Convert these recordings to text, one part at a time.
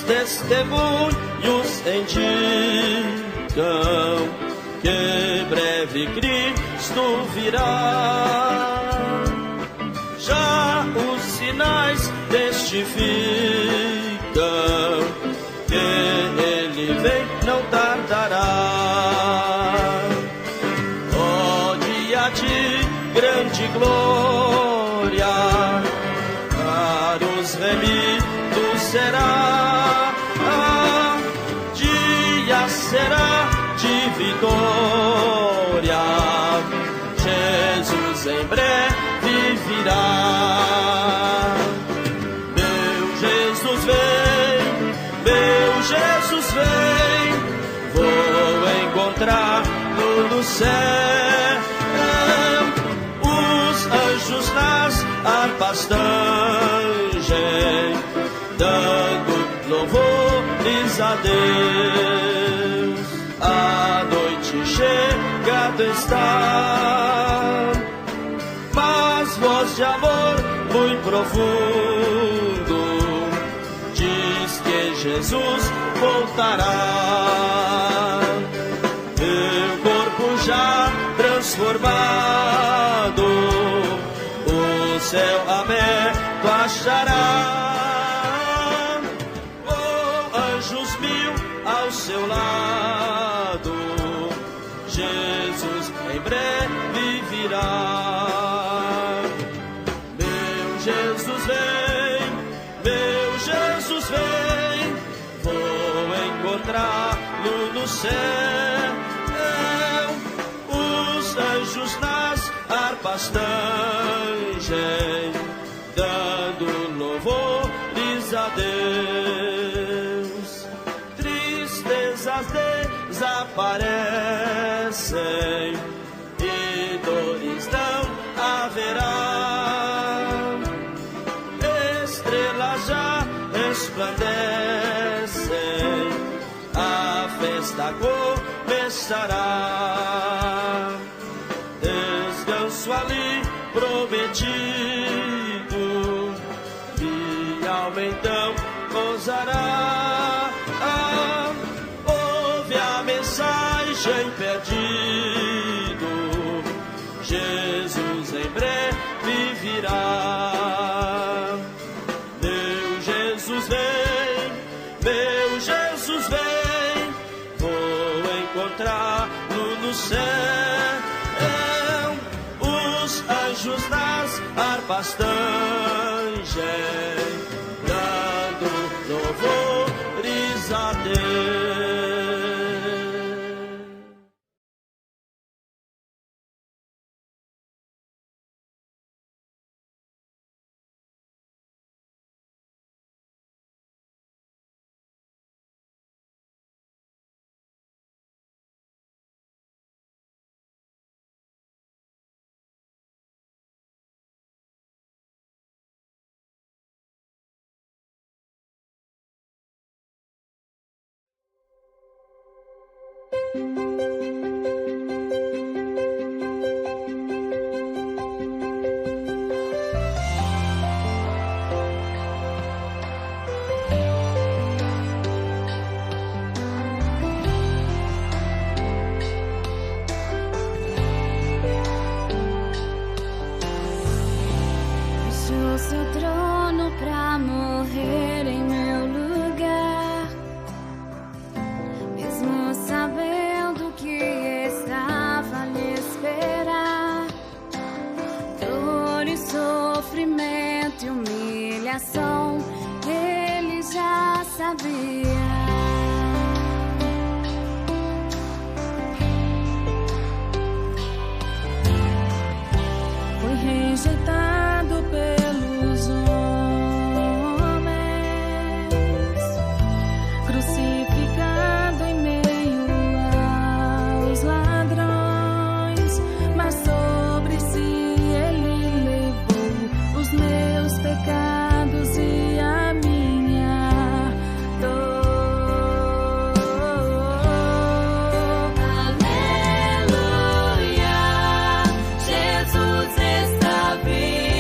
testemunhos indicam que breve Cristo virá. Já os sinais testificam que Ele vem, não tardará. Ó dia de grande glória, para os remidos será. Dia será de vitória, Jesus em breve virá. Meu Jesus vem, vou encontrar-no no céu. Os anjos nas harpas tangem, dando louvores a Deus. A noite chegado está, mas voz de amor muito profundo diz que Jesus voltará. Meu corpo já transformado, o céu aberto achará. Oh, anjos mil ao seu lado, Jesus em breve virá. Meu Jesus vem, vou encontrá-lo no céu. Os anjos nas harpas tangem, dando louvores a Deus. Tristezas desaparecem e dores não haverá. Estrelas já resplandecem, a festa começará. Descanso ali prometido, e alma então gozará. Ouve a mensagem perdido, Jesus em breve virá. Meu Jesus vem, vou encontrar-no no céu. Os anjos nas harpas tangem, dando louvores a Deus. Seu trono pra morrer em meu lugar, mesmo sabendo que estava a lhe esperar. Dor e sofrimento e humilhação, ele já sabia. Foi rejeitado pelos homens, crucificado em meio aos ladrões, mas sobre si ele levou os meus pecados e a minha dor. Aleluia, Jesus está vivo.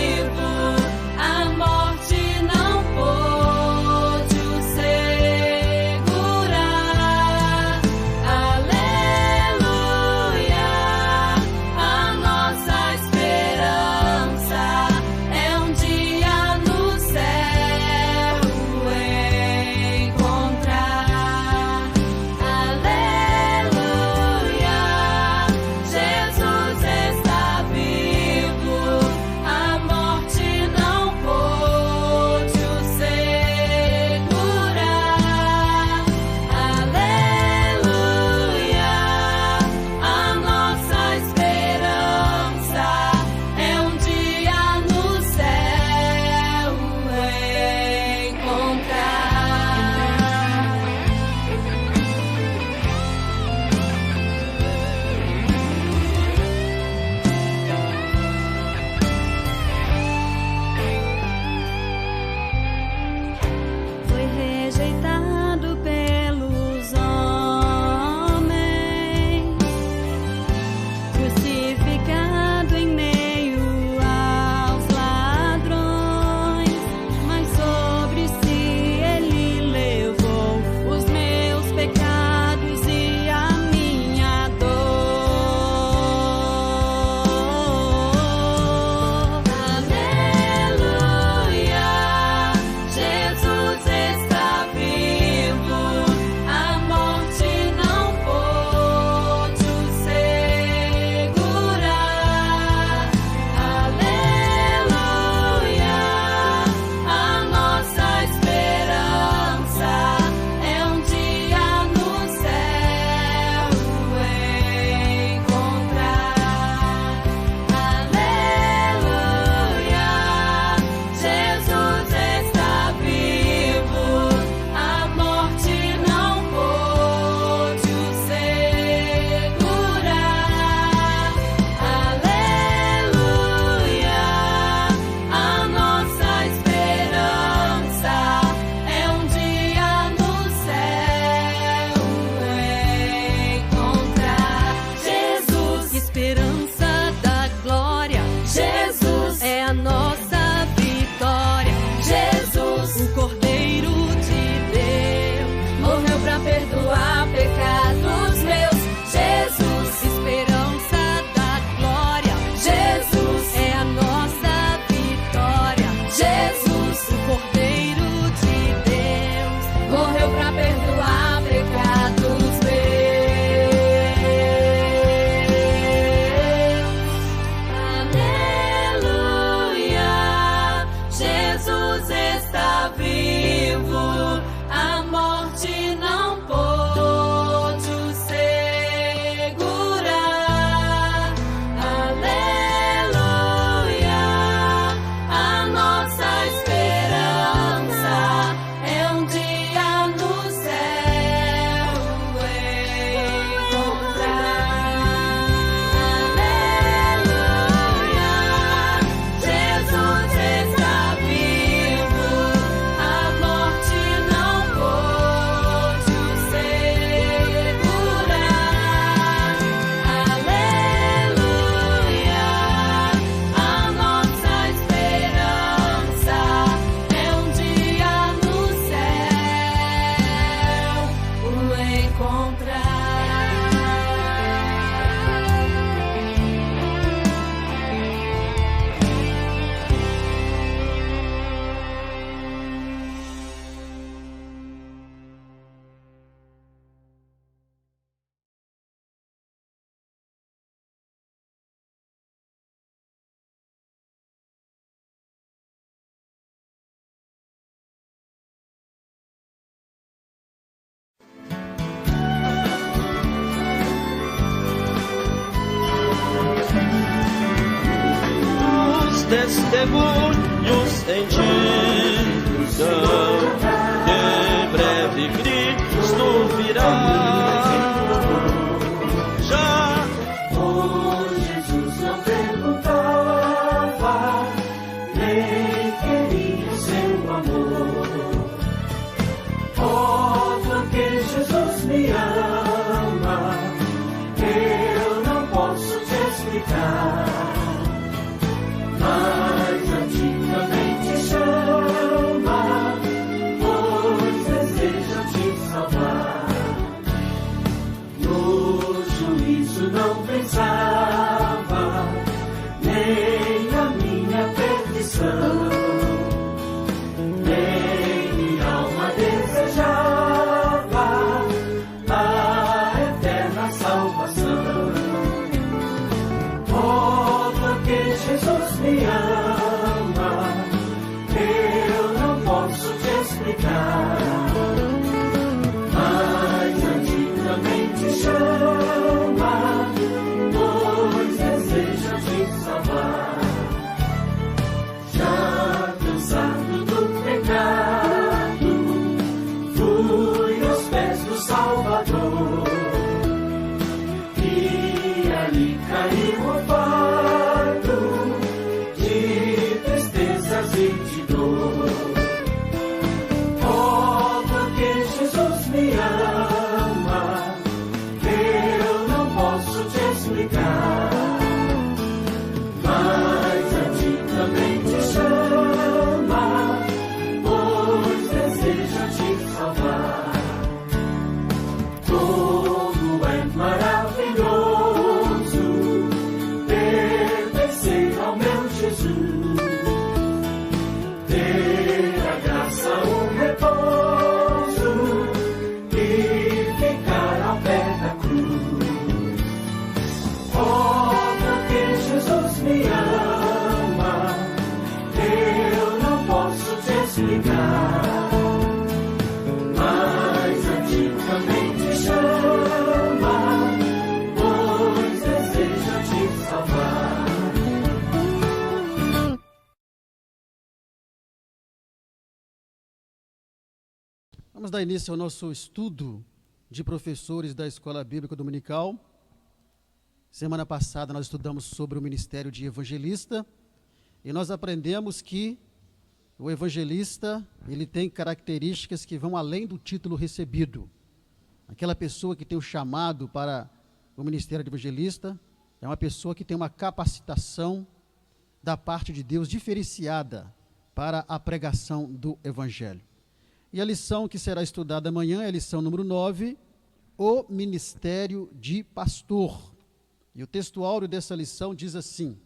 testemunhos em digam que em breve Cristo virá. Já Jesus não perguntava, nem queria seu amor. Oh, porque Jesus me ama, eu não posso te explicar. Mas antigamente chama, pois deseja te salvar. No juízo não pensava, nem a minha perdição, nem minha alma desejava a eterna salvação. Oh, porque Jesus me ama, eu não posso te explicar. Mas antigamente chama, pois deseja te salvar. Já cansado do pecado, fui aos pés do Salvador, e ali caiu o fardo de tristezas e de dor. Oh, porque Jesus me ama, eu não posso te explicar. Mas antigamente chama, pois deseja te salvar. Como é maravilhoso pertencer ao meu Jesus, ter a graça, o repouso e ficar ao pé da cruz. Oh, porque Jesus me ama, eu não posso te explicar. Mas antigamente chama, pois deseja te salvar. Vamos dar início ao nosso estudo de professores da Escola Bíblica Dominical. Semana passada nós estudamos sobre o ministério de evangelista e nós aprendemos que o evangelista, ele tem características que vão além do título recebido. Aquela pessoa que tem o chamado para o ministério de evangelista é uma pessoa que tem uma capacitação da parte de Deus diferenciada para a pregação do evangelho. E a lição que será estudada amanhã é a lição número 9, o ministério de pastor. E o textuário dessa lição diz assim: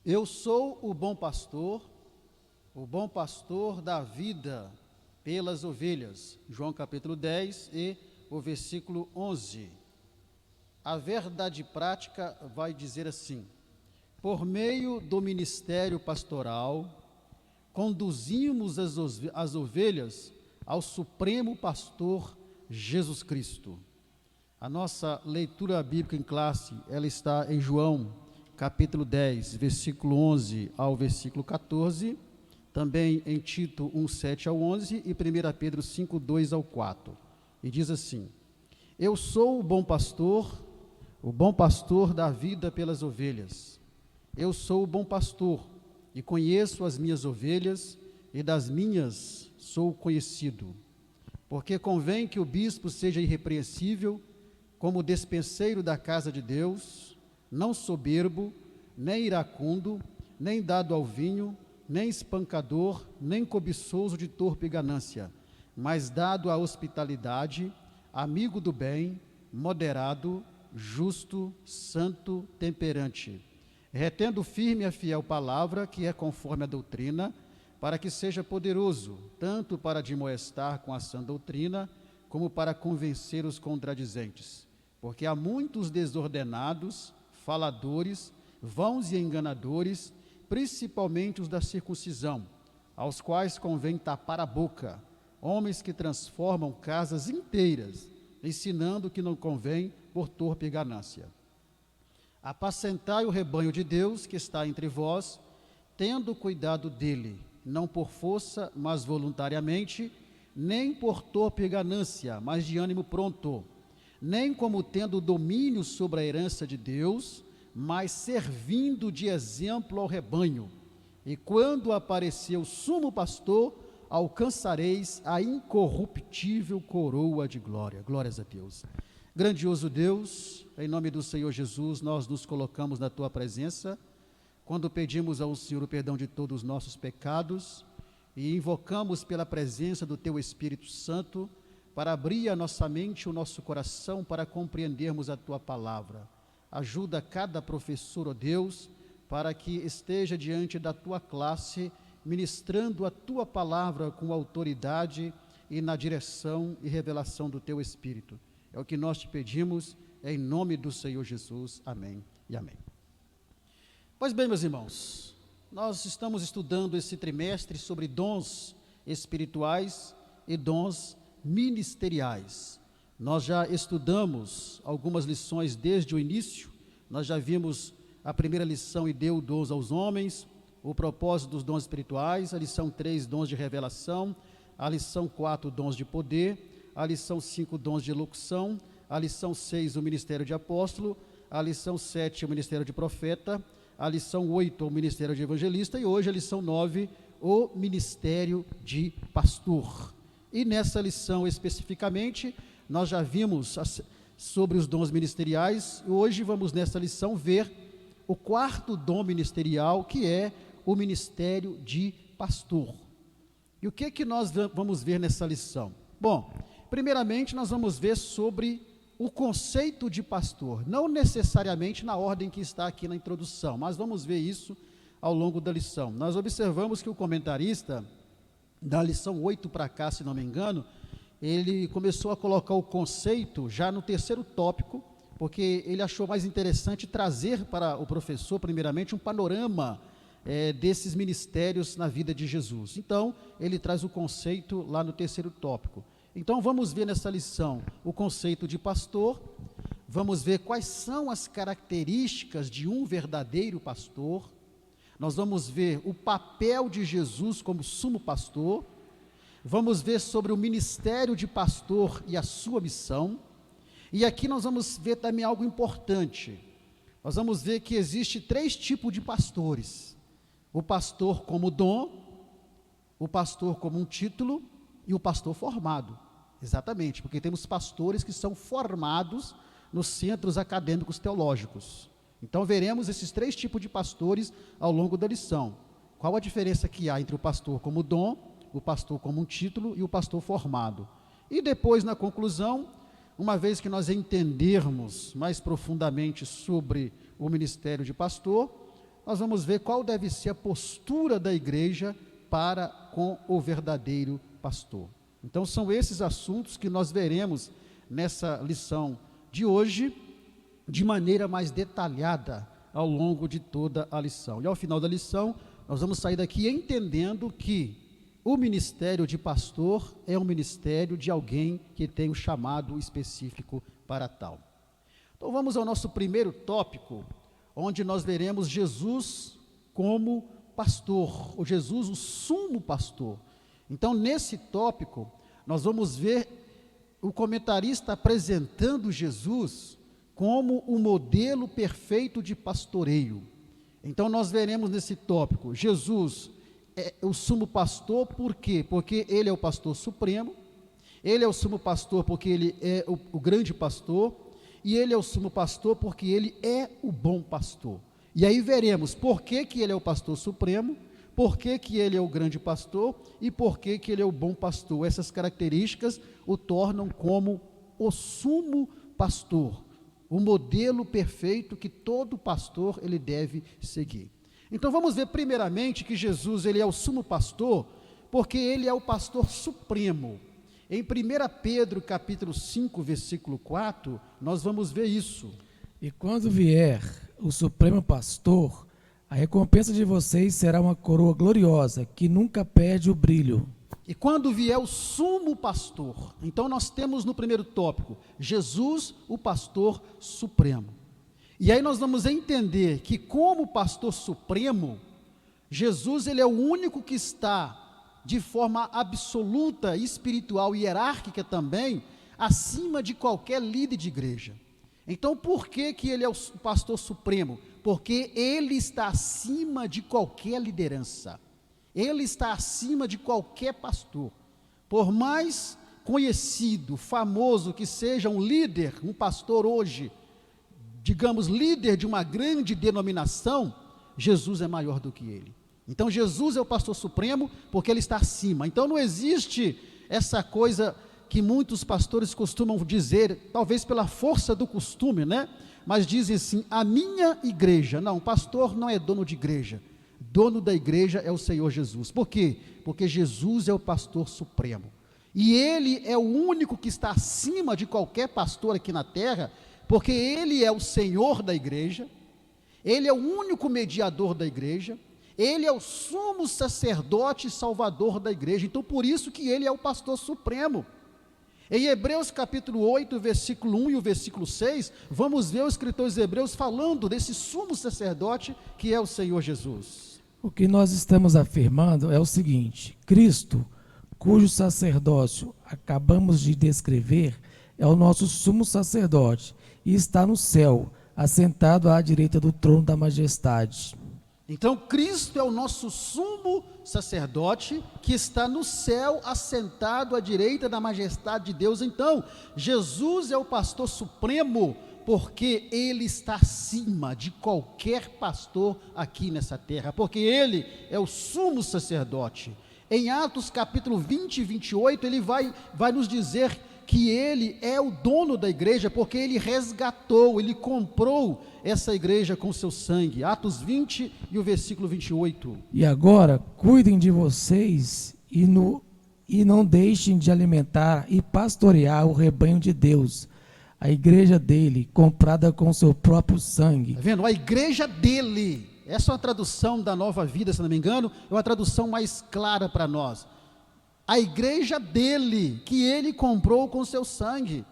eu sou o bom pastor dá vida pelas ovelhas. João capítulo 10 e o versículo 11. A verdade prática vai dizer assim: por meio do ministério pastoral, conduzimos as ovelhas ao Supremo Pastor Jesus Cristo. A nossa leitura bíblica em classe, ela está em João, capítulo 10, versículo 11 ao versículo 14, também em Tito 1, 7 ao 11 e 1 Pedro 5, 2 ao 4. E diz assim: eu sou o bom pastor dá vida pelas ovelhas. Eu sou o bom pastor, e conheço as minhas ovelhas, e das minhas sou conhecido. Porque convém que o bispo seja irrepreensível, como despenseiro da casa de Deus, não soberbo, nem iracundo, nem dado ao vinho, nem espancador, nem cobiçoso de torpe ganância, mas dado à hospitalidade, amigo do bem, moderado, justo, santo, temperante, retendo firme a fiel palavra, que é conforme a doutrina, para que seja poderoso, tanto para admoestar com a sã doutrina, como para convencer os contradizentes. Porque há muitos desordenados, faladores, vãos e enganadores, principalmente os da circuncisão, aos quais convém tapar a boca, homens que transformam casas inteiras, ensinando o que não convém por torpe ganância. Apacentai o rebanho de Deus que está entre vós, tendo cuidado dele, não por força, mas voluntariamente, nem por torpe ganância, mas de ânimo pronto, nem como tendo domínio sobre a herança de Deus, mas servindo de exemplo ao rebanho. E quando aparecer o sumo pastor, alcançareis a incorruptível coroa de glória. Glórias a Deus. Grandioso Deus, em nome do Senhor Jesus, nós nos colocamos na tua presença, quando pedimos ao Senhor o perdão de todos os nossos pecados e invocamos pela presença do teu Espírito Santo para abrir a nossa mente, o nosso coração, para compreendermos a tua palavra. Ajuda cada professor, ó Deus, para que esteja diante da tua classe, ministrando a tua palavra com autoridade e na direção e revelação do teu Espírito. É o que nós te pedimos, em nome do Senhor Jesus. Amém e amém. Pois bem, meus irmãos, nós estamos estudando esse trimestre sobre dons espirituais e dons ministeriais. Nós já estudamos algumas lições desde o início. Nós já vimos a primeira lição, e deu dons aos homens, o propósito dos dons espirituais, a lição 3, dons de revelação, a lição 4, dons de poder, a lição 5, dons de elocução, a lição 6, o ministério de apóstolo, a lição 7, o ministério de profeta, a lição 8, o ministério de evangelista, e hoje a lição 9, o ministério de pastor. E nessa lição especificamente, nós já vimos sobre os dons ministeriais, e hoje vamos nessa lição ver o quarto dom ministerial, que é o ministério de pastor. E o que nós vamos ver nessa lição? Bom, primeiramente nós vamos ver sobre o conceito de pastor, não necessariamente na ordem que está aqui na introdução, mas vamos ver isso ao longo da lição. Nós observamos que o comentarista, da lição 8 para cá, se não me engano, ele começou a colocar o conceito já no terceiro tópico, porque ele achou mais interessante trazer para o professor, primeiramente, um panorama desses ministérios na vida de Jesus. Então, ele traz o conceito lá no terceiro tópico. Então, vamos ver nessa lição o conceito de pastor, vamos ver quais são as características de um verdadeiro pastor, nós vamos ver o papel de Jesus como sumo pastor, vamos ver sobre o ministério de pastor e a sua missão, e aqui nós vamos ver também algo importante. Nós vamos ver que existe 3 tipos de pastores: o pastor como dom, o pastor como um título e o pastor formado. Exatamente, porque temos pastores que são formados nos centros acadêmicos teológicos. Então veremos esses 3 tipos de pastores ao longo da lição. Qual a diferença que há entre o pastor como dom, o pastor como um título e o pastor formado? E depois, na conclusão, uma vez que nós entendermos mais profundamente sobre o ministério de pastor, nós vamos ver qual deve ser a postura da igreja para com o verdadeiro pastor. Então são esses assuntos que nós veremos nessa lição de hoje, de maneira mais detalhada ao longo de toda a lição. E ao final da lição, nós vamos sair daqui entendendo que o ministério de pastor é um ministério de alguém que tem um chamado específico para tal. Então vamos ao nosso primeiro tópico, onde nós veremos Jesus como pastor, o Jesus, o sumo pastor. Então nesse tópico, nós vamos ver o comentarista apresentando Jesus como o modelo perfeito de pastoreio. Então nós veremos nesse tópico, Jesus é o sumo pastor, por quê? Porque ele é o pastor supremo, ele é o sumo pastor porque ele é o grande pastor, e ele é o sumo pastor porque ele é o bom pastor. E aí veremos por que ele é o pastor supremo, por que ele é o grande pastor e por que ele é o bom pastor. Essas características o tornam como o sumo pastor, o modelo perfeito que todo pastor ele deve seguir. Então vamos ver primeiramente que Jesus ele é o sumo pastor, porque ele é o pastor supremo. Em 1 Pedro capítulo 5, versículo 4, nós vamos ver isso. E quando vier o supremo pastor, a recompensa de vocês será uma coroa gloriosa, que nunca perde o brilho. E quando vier o sumo pastor, então nós temos no primeiro tópico, Jesus, o pastor supremo. E aí nós vamos entender que como pastor supremo, Jesus, ele é o único que está de forma absoluta, espiritual e hierárquica também, acima de qualquer líder de igreja. Então, por que ele é o pastor supremo? Porque ele está acima de qualquer liderança. Ele está acima de qualquer pastor. Por mais conhecido, famoso que seja um líder, um pastor hoje, digamos, líder de uma grande denominação, Jesus é maior do que ele. Então, Jesus é o pastor supremo porque ele está acima. Então, não existe essa coisa que muitos pastores costumam dizer, talvez pela força do costume, né? Mas dizem assim, a minha igreja. Não, pastor não é dono de igreja. Dono da igreja é o Senhor Jesus. Por quê? Porque Jesus é o pastor supremo. E ele é o único que está acima de qualquer pastor aqui na terra, porque ele é o Senhor da igreja, ele é o único mediador da igreja, ele é o sumo sacerdote e salvador da igreja. Então, por isso que ele é o pastor supremo. Em Hebreus capítulo 8, versículo 1 e o versículo 6, vamos ver os escritores hebreus falando desse sumo sacerdote que é o Senhor Jesus. O que nós estamos afirmando é o seguinte: Cristo, cujo sacerdócio acabamos de descrever, é o nosso sumo sacerdote e está no céu, assentado à direita do trono da majestade. Então, Cristo é o nosso sumo sacerdote que está no céu, assentado à direita da majestade de Deus. Então, Jesus é o pastor supremo, porque ele está acima de qualquer pastor aqui nessa terra, porque ele é o sumo sacerdote. Em Atos capítulo 20 e 28, ele vai nos dizer que ele é o dono da igreja, porque ele resgatou, ele comprou essa igreja com seu sangue. Atos 20 e o versículo 28. E agora, cuidem de vocês e não deixem de alimentar e pastorear o rebanho de Deus, a igreja dele, comprada com seu próprio sangue. Está vendo? A igreja dele. Essa é uma tradução da Nova Vida, se não me engano, é uma tradução mais clara para nós. A igreja dele, que ele comprou com seu sangue.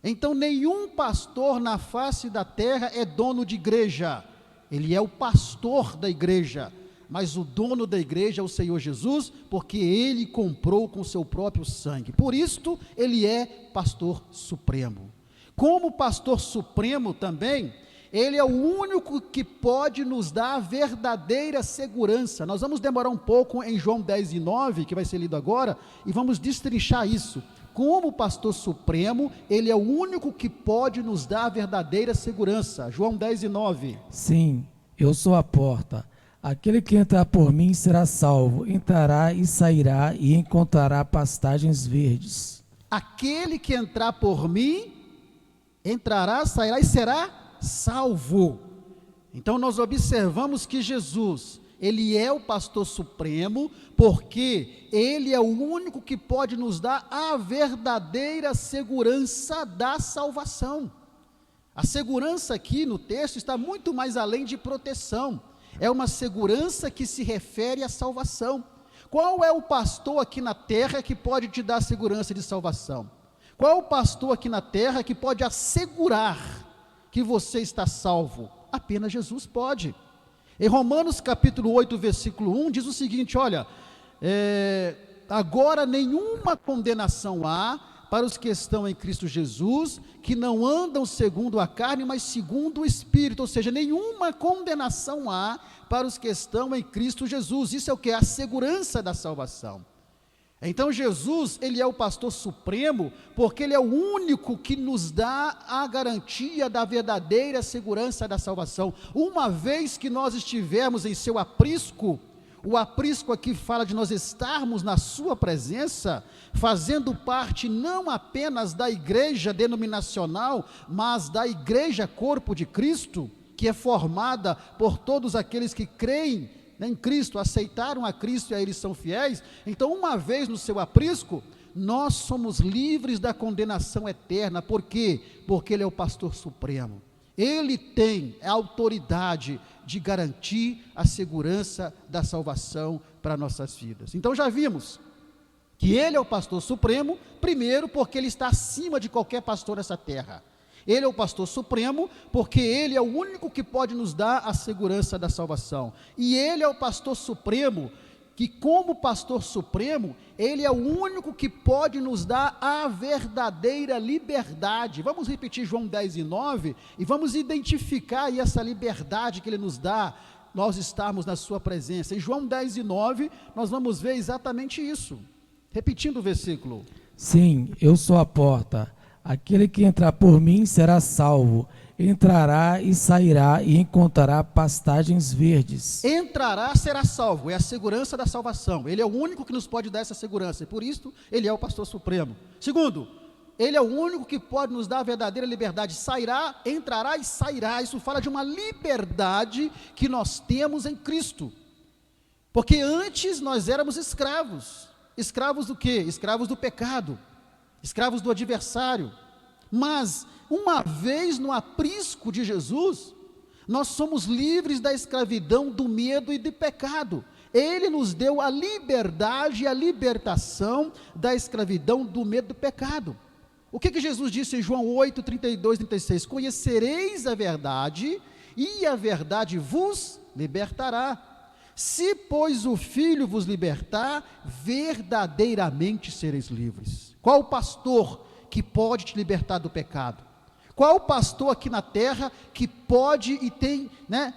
Então, nenhum pastor na face da terra é dono de igreja. Ele é o pastor da igreja, mas o dono da igreja é o Senhor Jesus, porque ele comprou com seu próprio sangue. Por isto, ele é pastor supremo. Como pastor supremo também, ele é o único que pode nos dar a verdadeira segurança. Nós vamos demorar um pouco em João 10 e 9, que vai ser lido agora, e vamos destrinchar isso. Como pastor supremo, ele é o único que pode nos dar a verdadeira segurança. João 10 e 9. Sim, eu sou a porta. Aquele que entrar por mim será salvo, entrará e sairá e encontrará pastagens verdes. Aquele que entrar por mim, entrará, sairá e será salvo. Então nós observamos que Jesus, ele é o pastor supremo, porque ele é o único que pode nos dar a verdadeira segurança da salvação. A segurança aqui no texto está muito mais além de proteção, é uma segurança que se refere à salvação. Qual é o pastor aqui na terra que pode te dar segurança de salvação? Qual é o pastor aqui na terra que pode assegurar que você está salvo? Apenas Jesus pode. Em Romanos capítulo 8, versículo 1, diz o seguinte, olha, agora nenhuma condenação há para os que estão em Cristo Jesus, que não andam segundo a carne, mas segundo o Espírito, ou seja, nenhuma condenação há para os que estão em Cristo Jesus. Isso é o que? A segurança da salvação. Então Jesus, ele é o pastor supremo, porque ele é o único que nos dá a garantia da verdadeira segurança da salvação. Uma vez que nós estivermos em seu aprisco, o aprisco aqui fala de nós estarmos na sua presença, fazendo parte não apenas da igreja denominacional, mas da igreja corpo de Cristo, que é formada por todos aqueles que creem em Cristo, aceitaram a Cristo e a eles são fiéis. Então, uma vez no seu aprisco, nós somos livres da condenação eterna. Por quê? Porque ele é o pastor supremo. Ele tem a autoridade de garantir a segurança da salvação para nossas vidas. Então, já vimos que ele é o pastor supremo, primeiro porque ele está acima de qualquer pastor nessa terra. Ele é o pastor supremo, porque ele é o único que pode nos dar a segurança da salvação. E ele é o pastor supremo, que como pastor supremo, ele é o único que pode nos dar a verdadeira liberdade. Vamos repetir João 10:9 e vamos identificar aí essa liberdade que ele nos dá, nós estarmos na sua presença. Em João 10:9, nós vamos ver exatamente isso. Repetindo o versículo. Sim, eu sou a porta. Aquele que entrar por mim será salvo. Entrará e sairá e encontrará pastagens verdes. Entrará, será salvo, é a segurança da salvação. Ele é o único que nos pode dar essa segurança, e por isso ele é o pastor supremo. Segundo, ele é o único que pode nos dar a verdadeira liberdade. Sairá, entrará e sairá. Isso fala de uma liberdade que nós temos em Cristo. Porque antes nós éramos escravos. Escravos do quê? Escravos do pecado, escravos do adversário. Mas, uma vez no aprisco de Jesus, nós somos livres da escravidão, do medo e do pecado. Ele nos deu a liberdade e a libertação da escravidão, do medo e do pecado. O que Jesus disse em João 8, 32, 36? Conhecereis a verdade, e a verdade vos libertará. Se, pois, o Filho vos libertar, verdadeiramente sereis livres. Qual o pastor que pode te libertar do pecado? Qual o pastor aqui na terra que pode e tem,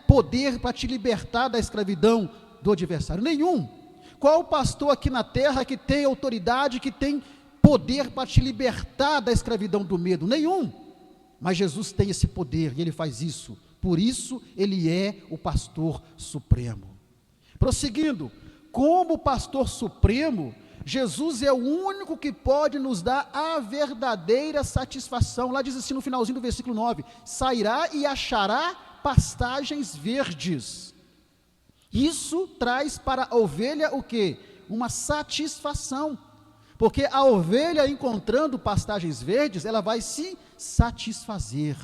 poder para te libertar da escravidão do adversário? Nenhum. Qual o pastor aqui na terra que tem autoridade, que tem poder para te libertar da escravidão do medo? Nenhum. Mas Jesus tem esse poder e ele faz isso. Por isso ele é o pastor supremo. Prosseguindo, como pastor supremo, Jesus é o único que pode nos dar a verdadeira satisfação. Lá diz assim no finalzinho do versículo 9: sairá e achará pastagens verdes. Isso traz para a ovelha o quê? Uma satisfação. Porque a ovelha, encontrando pastagens verdes, ela vai se satisfazer.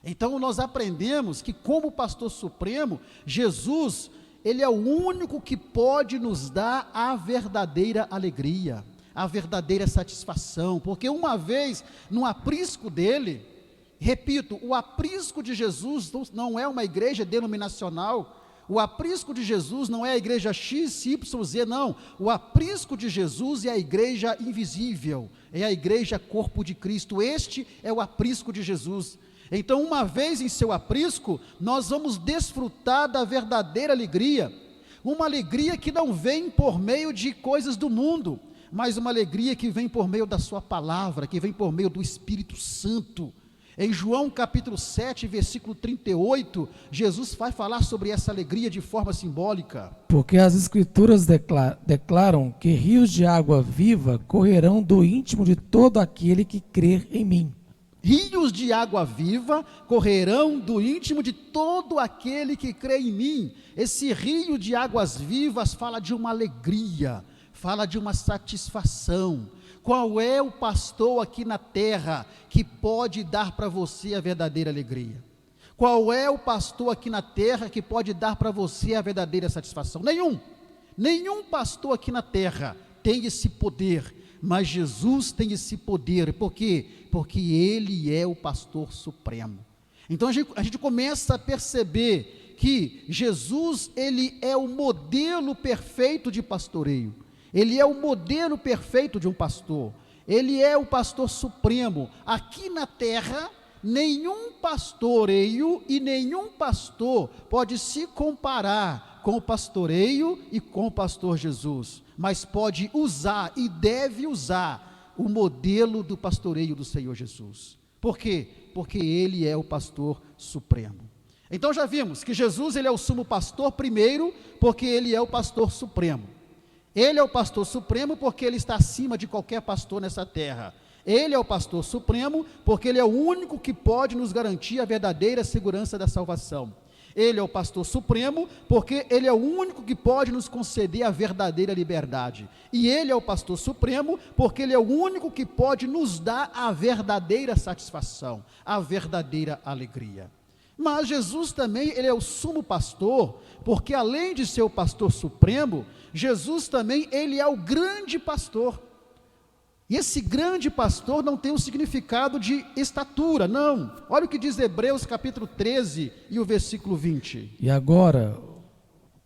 Então nós aprendemos que, como pastor supremo, Jesus, ele é o único que pode nos dar a verdadeira alegria, a verdadeira satisfação, porque uma vez no aprisco dele, repito, o aprisco de Jesus não é uma igreja denominacional, o aprisco de Jesus não é a igreja X, Y, Z, não, o aprisco de Jesus é a igreja invisível, é a igreja corpo de Cristo. Este é o aprisco de Jesus. Então, uma vez em seu aprisco, nós vamos desfrutar da verdadeira alegria, uma alegria que não vem por meio de coisas do mundo, mas uma alegria que vem por meio da sua palavra, que vem por meio do Espírito Santo. Em João capítulo 7, versículo 38, Jesus vai falar sobre essa alegria de forma simbólica. Porque as Escrituras declaram que rios de água viva correrão do íntimo de todo aquele que crer em mim. Rios de água viva correrão do íntimo de todo aquele que crê em mim. Esse rio de águas vivas fala de uma alegria, fala de uma satisfação. Qual é o pastor aqui na terra que pode dar para você a verdadeira alegria? Qual é o pastor aqui na terra que pode dar para você a verdadeira satisfação? Nenhum pastor aqui na terra tem esse poder. Mas Jesus tem esse poder. Por quê? Porque ele é o pastor supremo. Então a gente começa a perceber que Jesus, ele é o modelo perfeito de pastoreio. Ele é o modelo perfeito de um pastor. Ele é o pastor supremo. Aqui na terra, nenhum pastoreio e nenhum pastor pode se comparar com o pastoreio e com o pastor Jesus, mas pode usar e deve usar o modelo do pastoreio do Senhor Jesus. Por quê? Porque ele é o pastor supremo. Então já vimos que Jesus, ele é o sumo pastor primeiro, porque ele é o pastor supremo. Ele é o pastor supremo porque ele está acima de qualquer pastor nessa terra. Ele é o pastor supremo porque ele é o único que pode nos garantir a verdadeira segurança da salvação. Ele é o pastor supremo porque ele é o único que pode nos conceder a verdadeira liberdade. E ele é o pastor supremo porque ele é o único que pode nos dar a verdadeira satisfação, a verdadeira alegria. Mas Jesus também, ele é o sumo pastor, porque além de ser o pastor supremo, Jesus também, ele é o grande pastor. E esse grande pastor não tem um significado de estatura, não. Olha o que diz Hebreus capítulo 13 e o versículo 20. E agora,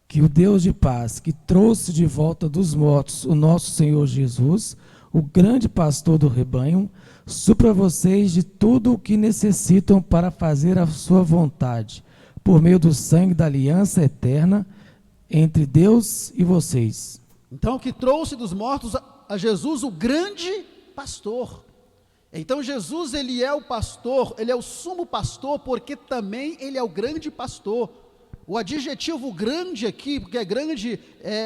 que o Deus de paz, que trouxe de volta dos mortos o nosso Senhor Jesus, o grande pastor do rebanho, supra vocês de tudo o que necessitam para fazer a sua vontade, por meio do sangue da aliança eterna entre Deus e vocês. Então, que trouxe dos mortos a Jesus, o grande pastor. Então, Jesus, ele é o pastor, ele é o sumo pastor, porque também ele é o grande pastor. O adjetivo grande aqui, porque é grande,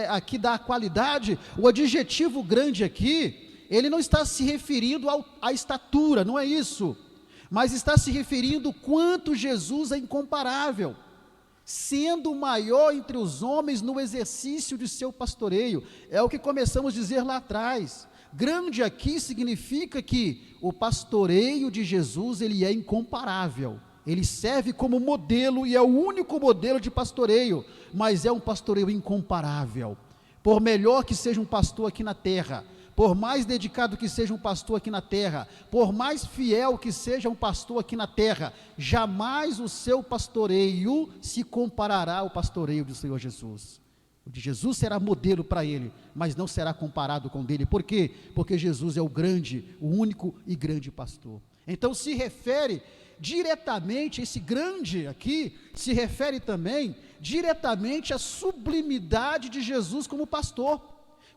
aqui dá a qualidade, o adjetivo grande aqui, ele não está se referindo à estatura, não é isso, mas está se referindo quanto Jesus é incomparável, sendo o maior entre os homens no exercício de seu pastoreio. É o que começamos a dizer lá atrás. Grande aqui significa que o pastoreio de Jesus, ele é incomparável. Ele serve como modelo e é o único modelo de pastoreio, mas é um pastoreio incomparável. Por melhor que seja um pastor aqui na terra, por mais dedicado que seja um pastor aqui na terra, por mais fiel que seja um pastor aqui na terra, jamais o seu pastoreio se comparará ao pastoreio do Senhor Jesus. O de Jesus será modelo para ele, mas não será comparado com o dele. Por quê? Porque Jesus é o grande, o único e grande pastor. Então se refere diretamente, esse grande aqui, se refere também diretamente à sublimidade de Jesus como pastor,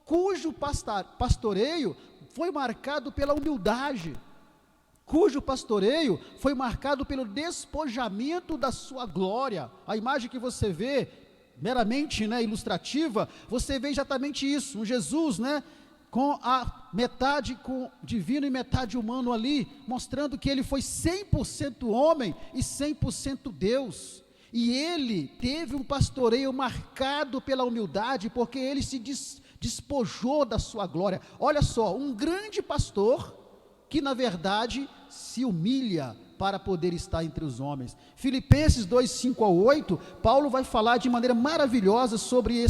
cujo pastoreio foi marcado pela humildade, cujo pastoreio foi marcado pelo despojamento da sua glória. A imagem que você vê, meramente, ilustrativa, você vê exatamente isso, um Jesus, com a metade divino e metade humano ali, mostrando que ele foi 100% homem e 100% Deus, e ele teve um pastoreio marcado pela humildade, porque ele se despojou da sua glória. Olha só, um grande pastor, que na verdade se humilha para poder estar entre os homens. Filipenses 2, 5 a 8, Paulo vai falar de maneira maravilhosa sobre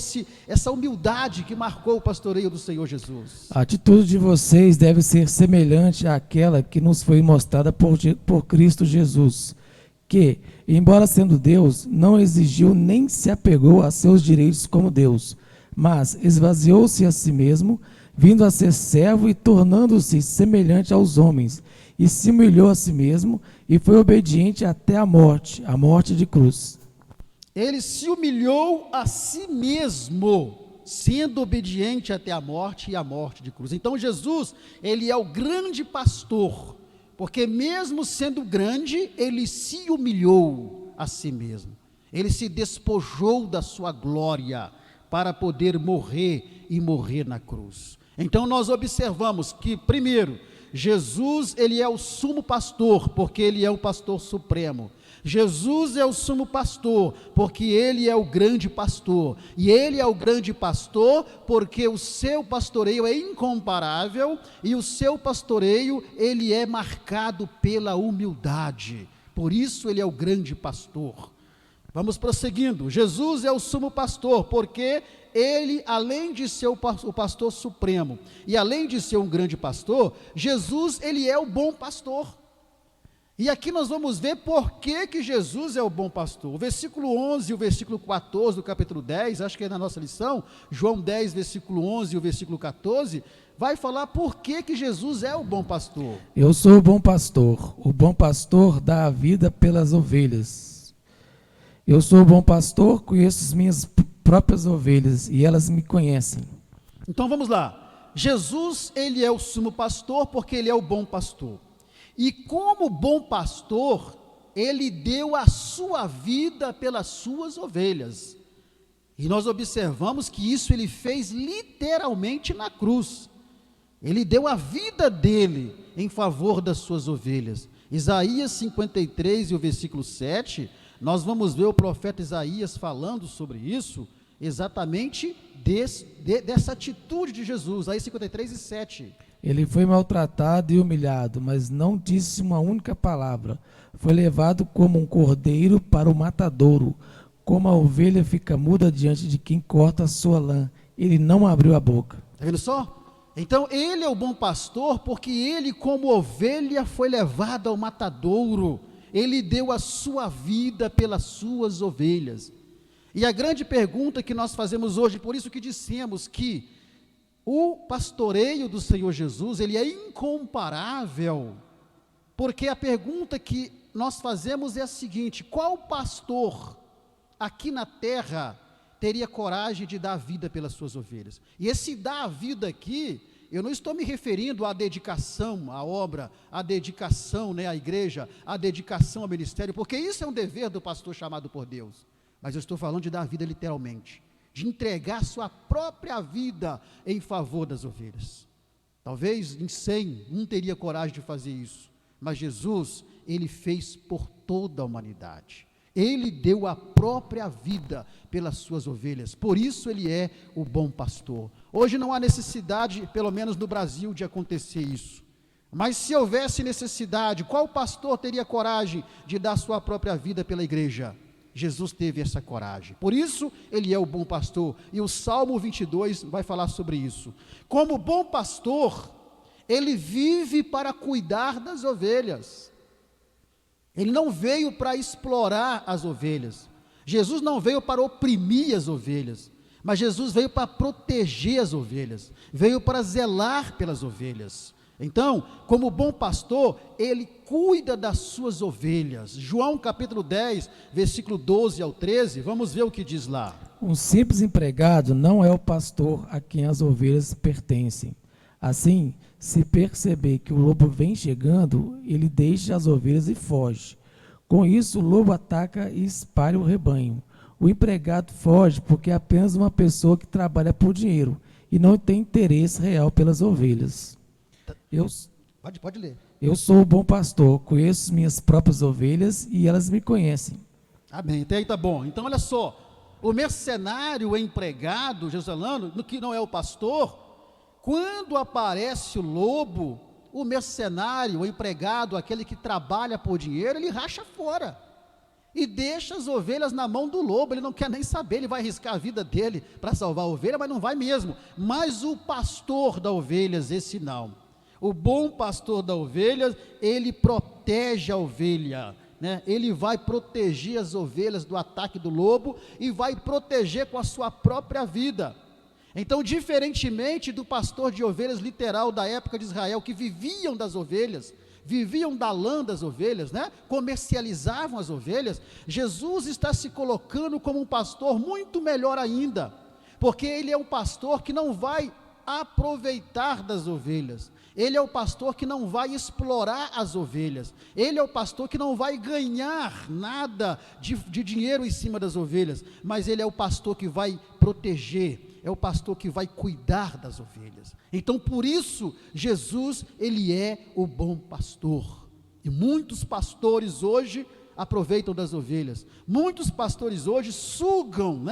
essa humildade que marcou o pastoreio do Senhor Jesus. A atitude de vocês deve ser semelhante àquela que nos foi mostrada por Cristo Jesus, que, embora sendo Deus, não exigiu nem se apegou a seus direitos como Deus, mas esvaziou-se a si mesmo, vindo a ser servo e tornando-se semelhante aos homens, e se humilhou a si mesmo, e foi obediente até a morte de cruz. Ele se humilhou a si mesmo, sendo obediente até a morte e a morte de cruz. Então Jesus, ele é o grande pastor, porque mesmo sendo grande, ele se humilhou a si mesmo. Ele se despojou da sua glória para poder morrer e morrer na cruz. Então nós observamos que, primeiro, Jesus, ele é o sumo pastor, porque ele é o pastor supremo. Jesus é o sumo pastor, porque ele é o grande pastor. E ele é o grande pastor, porque o seu pastoreio é incomparável, e o seu pastoreio, ele é marcado pela humildade. Por isso ele é o grande pastor. Vamos prosseguindo. Jesus é o sumo pastor, porque ele, além de ser o pastor supremo, e além de ser um grande pastor, Jesus, ele é o bom pastor. E aqui nós vamos ver por que Jesus é o bom pastor. O versículo 11 e o versículo 14 do capítulo 10, acho que é na nossa lição, João 10, versículo 11 e o versículo 14, vai falar por que Jesus é o bom pastor. Eu sou o bom pastor dá a vida pelas ovelhas. Eu sou o bom pastor, conheço as minhas próprias ovelhas e elas me conhecem. Então vamos lá. Jesus, ele é o sumo pastor porque ele é o bom pastor. E como bom pastor, ele deu a sua vida pelas suas ovelhas. E nós observamos que isso ele fez literalmente na cruz. Ele deu a vida dele em favor das suas ovelhas. Isaías 53 e o versículo 7, nós vamos ver o profeta Isaías falando sobre isso, exatamente dessa atitude de Jesus. Isaías 53 e 7. Ele foi maltratado e humilhado, mas não disse uma única palavra. Foi levado como um cordeiro para o matadouro, como a ovelha fica muda diante de quem corta a sua lã. Ele não abriu a boca. Está vendo só? Então ele é o bom pastor porque ele, como ovelha, foi levado ao matadouro. Ele deu a sua vida pelas suas ovelhas. E a grande pergunta que nós fazemos hoje, por isso que dissemos que o pastoreio do Senhor Jesus, ele é incomparável, porque a pergunta que nós fazemos é a seguinte: qual pastor aqui na terra teria coragem de dar a vida pelas suas ovelhas? E esse dar a vida aqui, eu não estou me referindo à dedicação à obra, à dedicação, à igreja, à dedicação ao ministério, porque isso é um dever do pastor chamado por Deus, mas eu estou falando de dar a vida literalmente, de entregar sua própria vida em favor das ovelhas. Talvez em 100, um teria coragem de fazer isso, mas Jesus, ele fez por toda a humanidade. Ele deu a própria vida pelas suas ovelhas, por isso ele é o bom pastor. Hoje não há necessidade, pelo menos no Brasil, de acontecer isso, mas se houvesse necessidade, qual pastor teria coragem de dar sua própria vida pela igreja? Jesus teve essa coragem, por isso ele é o bom pastor, e o Salmo 22 vai falar sobre isso. Como bom pastor, ele vive para cuidar das ovelhas. Ele não veio para explorar as ovelhas. Jesus não veio para oprimir as ovelhas, mas Jesus veio para proteger as ovelhas, veio para zelar pelas ovelhas. Então, como bom pastor, ele cuida das suas ovelhas. João capítulo 10, versículo 12 ao 13, vamos ver o que diz lá. Um simples empregado não é o pastor a quem as ovelhas pertencem. Assim, se perceber que o lobo vem chegando, ele deixa as ovelhas e foge. Com isso, o lobo ataca e espalha o rebanho. O empregado foge porque é apenas uma pessoa que trabalha por dinheiro e não tem interesse real pelas ovelhas. Pode ler. Eu sou o bom pastor, conheço minhas próprias ovelhas e elas me conhecem. Amém, até aí tá bom. Então olha só, o mercenário, o empregado, Jesus falando, no que não é o pastor, quando aparece o lobo, o mercenário, o empregado, aquele que trabalha por dinheiro, ele racha fora e deixa as ovelhas na mão do lobo. Ele não quer nem saber, ele vai arriscar a vida dele para salvar a ovelha, mas não vai mesmo. Mas o pastor das ovelhas, esse não. O bom pastor da ovelha, ele protege a ovelha, ele vai proteger as ovelhas do ataque do lobo e vai proteger com a sua própria vida. Então, diferentemente do pastor de ovelhas literal da época de Israel, que viviam das ovelhas, viviam da lã das ovelhas, comercializavam as ovelhas, Jesus está se colocando como um pastor muito melhor ainda, porque ele é um pastor que não vai aproveitar das ovelhas, ele é o pastor que não vai explorar as ovelhas, ele é o pastor que não vai ganhar nada de dinheiro em cima das ovelhas, mas ele é o pastor que vai proteger, é o pastor que vai cuidar das ovelhas. Então, por isso, Jesus, ele é o bom pastor. E muitos pastores hoje aproveitam das ovelhas. Muitos pastores hoje sugam,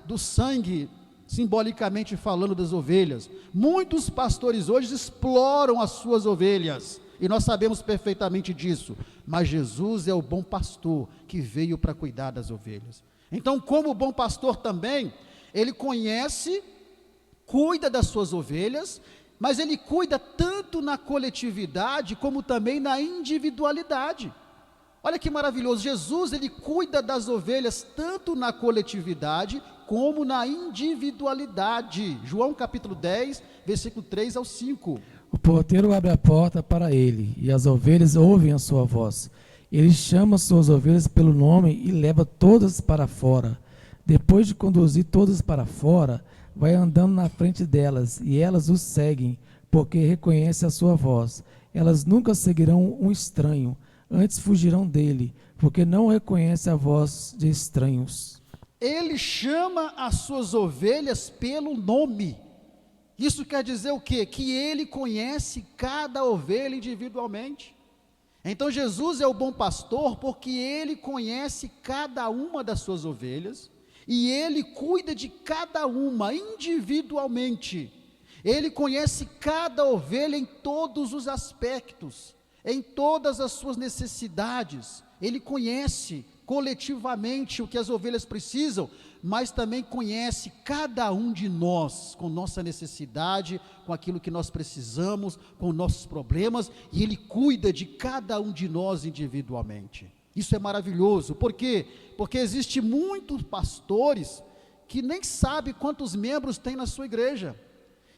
do sangue, simbolicamente falando, das ovelhas. Muitos pastores hoje exploram as suas ovelhas. E nós sabemos perfeitamente disso. Mas Jesus é o bom pastor que veio para cuidar das ovelhas. Então, como bom pastor também, ele conhece, cuida das suas ovelhas, mas ele cuida tanto na coletividade como também na individualidade. Olha que maravilhoso, Jesus, ele cuida das ovelhas tanto na coletividade como na individualidade. João capítulo 10, versículo 3 ao 5. O porteiro abre a porta para ele, e as ovelhas ouvem a sua voz. Ele chama suas ovelhas pelo nome e leva todas para fora. Depois de conduzir todas para fora, vai andando na frente delas, e elas o seguem, porque reconhecem a sua voz. Elas nunca seguirão um estranho, antes fugirão dele, porque não reconhecem a voz de estranhos. Ele chama as suas ovelhas pelo nome. Isso quer dizer o quê? Que ele conhece cada ovelha individualmente. Então Jesus é o bom pastor porque ele conhece cada uma das suas ovelhas, e ele cuida de cada uma individualmente. Ele conhece cada ovelha em todos os aspectos, em todas as suas necessidades. Ele conhece coletivamente o que as ovelhas precisam, mas também conhece cada um de nós, com nossa necessidade, com aquilo que nós precisamos, com nossos problemas, e Ele cuida de cada um de nós individualmente. Isso é maravilhoso. Por quê? Porque existem muitos pastores que nem sabem quantos membros tem na sua igreja.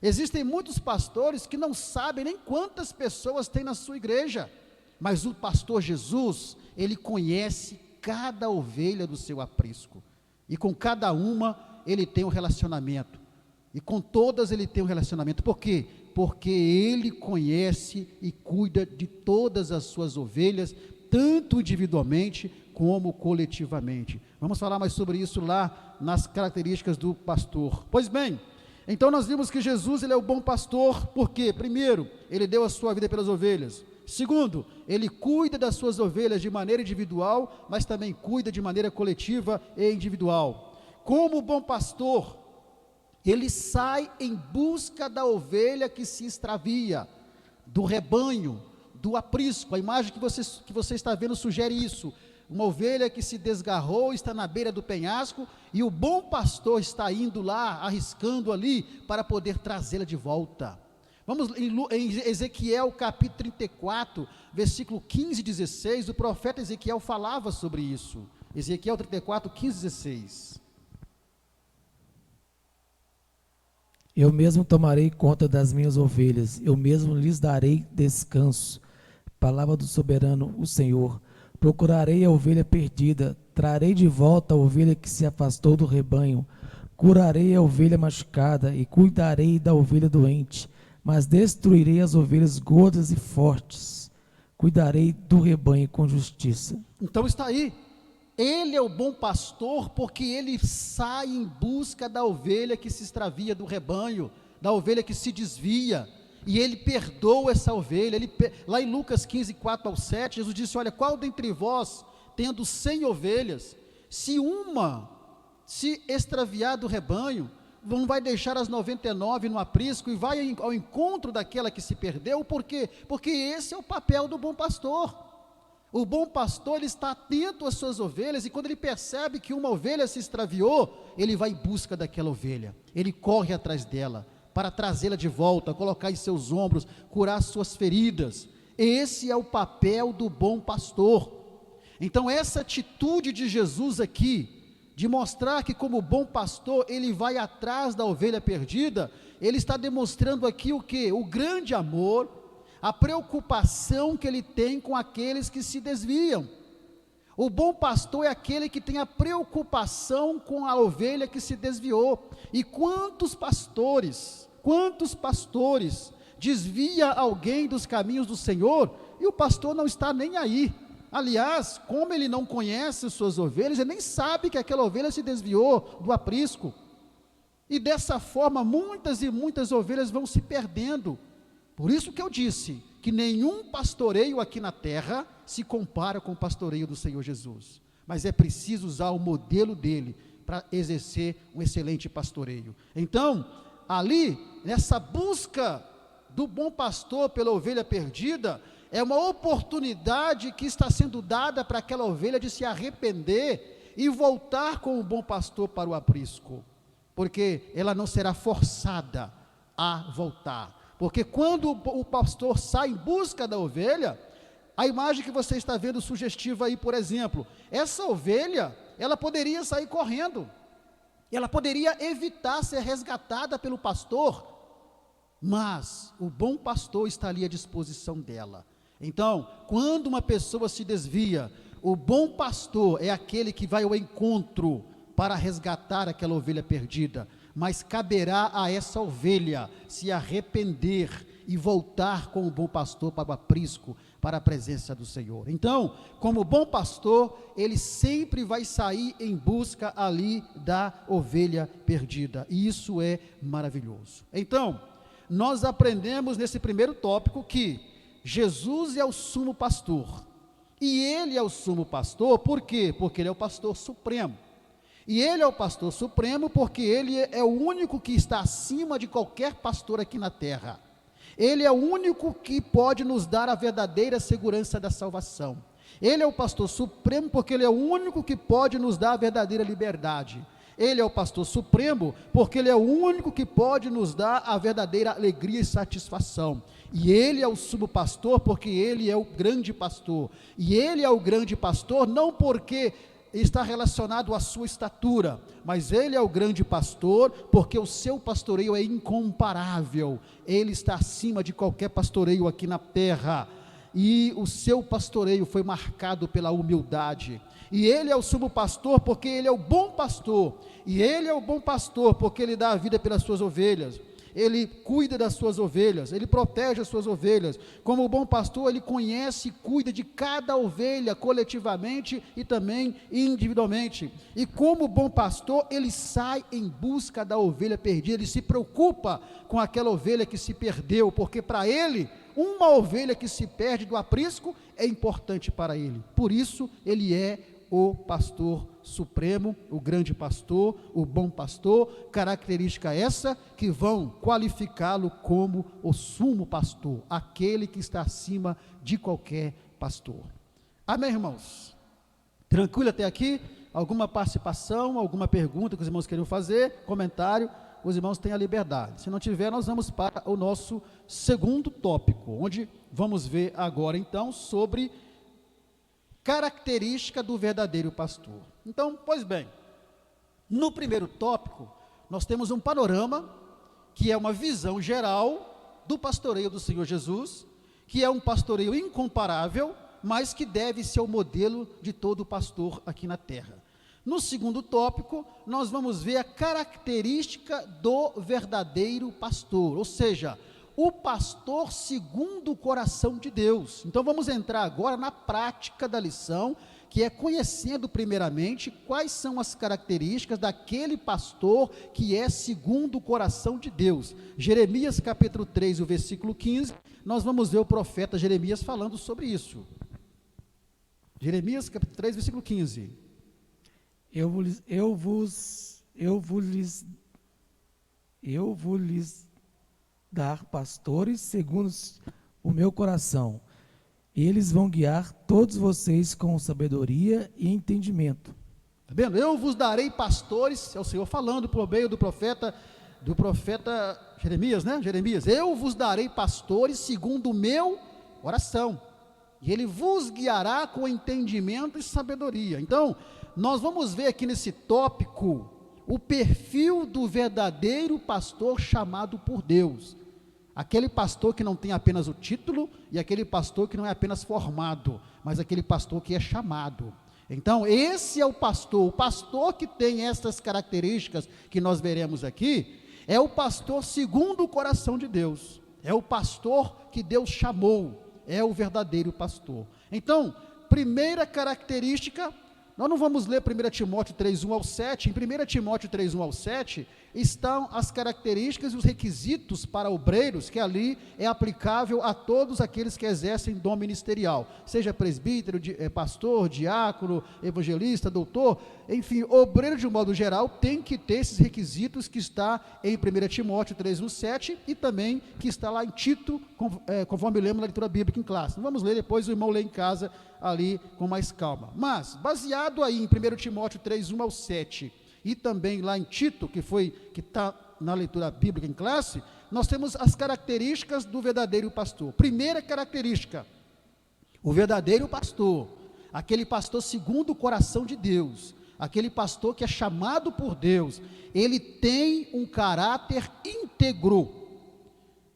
Existem muitos pastores que não sabem nem quantas pessoas tem na sua igreja, mas o pastor Jesus, ele conhece cada ovelha do seu aprisco, e com cada uma ele tem um relacionamento, e com todas ele tem um relacionamento. Por quê? Porque ele conhece e cuida de todas as suas ovelhas, tanto individualmente como coletivamente. Vamos falar mais sobre isso lá nas características do pastor. Pois bem, então nós vimos que Jesus, ele é o bom pastor. Por quê? Primeiro, ele deu a sua vida pelas ovelhas. Segundo, ele cuida das suas ovelhas de maneira individual, mas também cuida de maneira coletiva e individual. Como bom pastor, ele sai em busca da ovelha que se extravia, do rebanho, do aprisco. A imagem que você está vendo sugere isso. Uma ovelha que se desgarrou, está na beira do penhasco, e o bom pastor está indo lá, arriscando ali, para poder trazê-la de volta. Vamos em Ezequiel capítulo 34, versículo 15 e 16, o profeta Ezequiel falava sobre isso. Ezequiel 34, 15 e 16. Eu mesmo tomarei conta das minhas ovelhas, eu mesmo lhes darei descanso. Palavra do soberano, o Senhor. Procurarei a ovelha perdida, trarei de volta a ovelha que se afastou do rebanho, curarei a ovelha machucada e cuidarei da ovelha doente, mas destruirei as ovelhas gordas e fortes, cuidarei do rebanho com justiça. Então está aí, ele é o bom pastor, porque ele sai em busca da ovelha que se extravia do rebanho, da ovelha que se desvia, e ele perdoa essa ovelha. Lá em Lucas 15, 4 ao 7, Jesus disse: olha, qual dentre vós, tendo 100 ovelhas, se uma se extraviar do rebanho, não vai deixar as 99 no aprisco e vai ao encontro daquela que se perdeu? Por quê? Porque esse é o papel do bom pastor. O bom pastor, ele está atento às suas ovelhas, e quando ele percebe que uma ovelha se extraviou, ele vai em busca daquela ovelha, ele corre atrás dela, para trazê-la de volta, colocar em seus ombros, curar suas feridas. Esse é o papel do bom pastor. Então essa atitude de Jesus aqui, de mostrar que como bom pastor, ele vai atrás da ovelha perdida, ele está demonstrando aqui o quê? O grande amor, a preocupação que ele tem com aqueles que se desviam. O bom pastor é aquele que tem a preocupação com a ovelha que se desviou. E quantos pastores desvia alguém dos caminhos do Senhor, e o pastor não está nem aí. Aliás, como ele não conhece suas ovelhas, ele nem sabe que aquela ovelha se desviou do aprisco. E dessa forma, muitas e muitas ovelhas vão se perdendo. Por isso que eu disse que nenhum pastoreio aqui na terra se compara com o pastoreio do Senhor Jesus, mas é preciso usar o modelo dele para exercer um excelente pastoreio. Então, ali, nessa busca do bom pastor pela ovelha perdida, é uma oportunidade que está sendo dada para aquela ovelha de se arrepender e voltar com o bom pastor para o aprisco, porque ela não será forçada a voltar. Porque quando o pastor sai em busca da ovelha, a imagem que você está vendo sugestiva aí, por exemplo, essa ovelha, ela poderia sair correndo, ela poderia evitar ser resgatada pelo pastor, mas o bom pastor está ali à disposição dela. Então, quando uma pessoa se desvia, o bom pastor é aquele que vai ao encontro para resgatar aquela ovelha perdida, mas caberá a essa ovelha se arrepender e voltar com o bom pastor para o aprisco, para a presença do Senhor. Então, como bom pastor, ele sempre vai sair em busca ali da ovelha perdida, e isso é maravilhoso. Então, nós aprendemos nesse primeiro tópico que Jesus é o sumo pastor, e ele é o sumo pastor, por quê? Porque ele é o pastor supremo. E ele é o pastor supremo porque ele é o único que está acima de qualquer pastor aqui na terra. Ele é o único que pode nos dar a verdadeira segurança da salvação. Ele é o pastor supremo porque ele é o único que pode nos dar a verdadeira liberdade. Ele é o pastor supremo porque ele é o único que pode nos dar a verdadeira alegria e satisfação. E ele é o sumo pastor porque ele é o grande pastor. E ele é o grande pastor não porque está relacionado à sua estatura, mas ele é o grande pastor porque o seu pastoreio é incomparável. Ele está acima de qualquer pastoreio aqui na terra. E o seu pastoreio foi marcado pela humildade. E ele é o sumo pastor porque ele é o bom pastor. E ele é o bom pastor porque ele dá a vida pelas suas ovelhas. Ele cuida das suas ovelhas, ele protege as suas ovelhas. Como o bom pastor, ele conhece e cuida de cada ovelha coletivamente e também individualmente. E como bom pastor, ele sai em busca da ovelha perdida, ele se preocupa com aquela ovelha que se perdeu, porque para ele, uma ovelha que se perde do aprisco é importante para ele. Por isso, ele é o pastor supremo, o grande pastor, o bom pastor, característica essa que vão qualificá-lo como o sumo pastor, aquele que está acima de qualquer pastor. Amém, irmãos? Tranquilo até aqui? Alguma participação, alguma pergunta que os irmãos queriam fazer, comentário? Os irmãos têm a liberdade. Se não tiver, nós vamos para o nosso segundo tópico, onde vamos ver agora então sobre característica do verdadeiro pastor. Então, pois bem, no primeiro tópico, nós temos um panorama, que é uma visão geral do pastoreio do Senhor Jesus, que é um pastoreio incomparável, mas que deve ser o modelo de todo pastor aqui na terra. No segundo tópico, nós vamos ver a característica do verdadeiro pastor, ou seja, o pastor segundo o coração de Deus. Então vamos entrar agora na prática da lição, que é conhecendo primeiramente quais são as características daquele pastor que é segundo o coração de Deus. Jeremias capítulo 3, o versículo 15, nós vamos ver o profeta Jeremias falando sobre isso. Jeremias capítulo 3, versículo 15. Eu vou lhes dar pastores segundo o meu coração. Eles vão guiar todos vocês com sabedoria e entendimento. Está vendo? Eu vos darei pastores, é o Senhor falando por meio do profeta Jeremias, né? Jeremias, eu vos darei pastores segundo o meu coração, e ele vos guiará com entendimento e sabedoria. Então, nós vamos ver aqui nesse tópico o perfil do verdadeiro pastor chamado por Deus. Aquele pastor que não tem apenas o título, e aquele pastor que não é apenas formado, mas aquele pastor que é chamado. Então, esse é o pastor que tem essas características que nós veremos aqui, é o pastor segundo o coração de Deus, é o pastor que Deus chamou, é o verdadeiro pastor. Então, primeira característica, nós não vamos ler 1 Timóteo 3:1 ao 7, em 1 Timóteo 3:1 ao 7, estão as características e os requisitos para obreiros, que ali é aplicável a todos aqueles que exercem dom ministerial, seja presbítero, pastor, diácono, evangelista, doutor, enfim, obreiro de um modo geral tem que ter esses requisitos que está em 1 Timóteo 3:1 ao 7 e também que está lá em Tito, conforme lemos na leitura bíblica em classe. Não vamos ler, depois o irmão lê em casa ali com mais calma, mas baseado aí em 1 Timóteo 3:1 ao 7 e também lá em Tito, que está na leitura bíblica em classe, nós temos as características do verdadeiro pastor. Primeira característica, o verdadeiro pastor, aquele pastor segundo o coração de Deus, aquele pastor que é chamado por Deus, ele tem um caráter íntegro.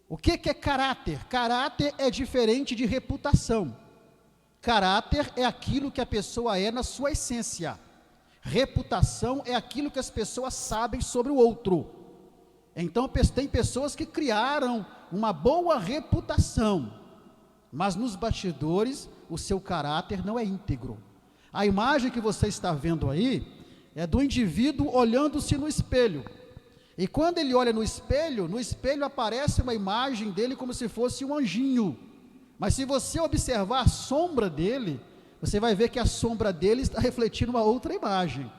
O que é caráter? Caráter é diferente de reputação. Caráter é aquilo que a pessoa é na sua essência. Reputação é aquilo que as pessoas sabem sobre o outro. Então tem pessoas que criaram uma boa reputação, mas nos bastidores o seu caráter não é íntegro. A imagem que você está vendo aí é do indivíduo olhando-se no espelho. E quando ele olha no espelho aparece uma imagem dele como se fosse um anjinho. Mas se você observar a sombra dele, você vai ver que a sombra dele está refletindo uma outra imagem.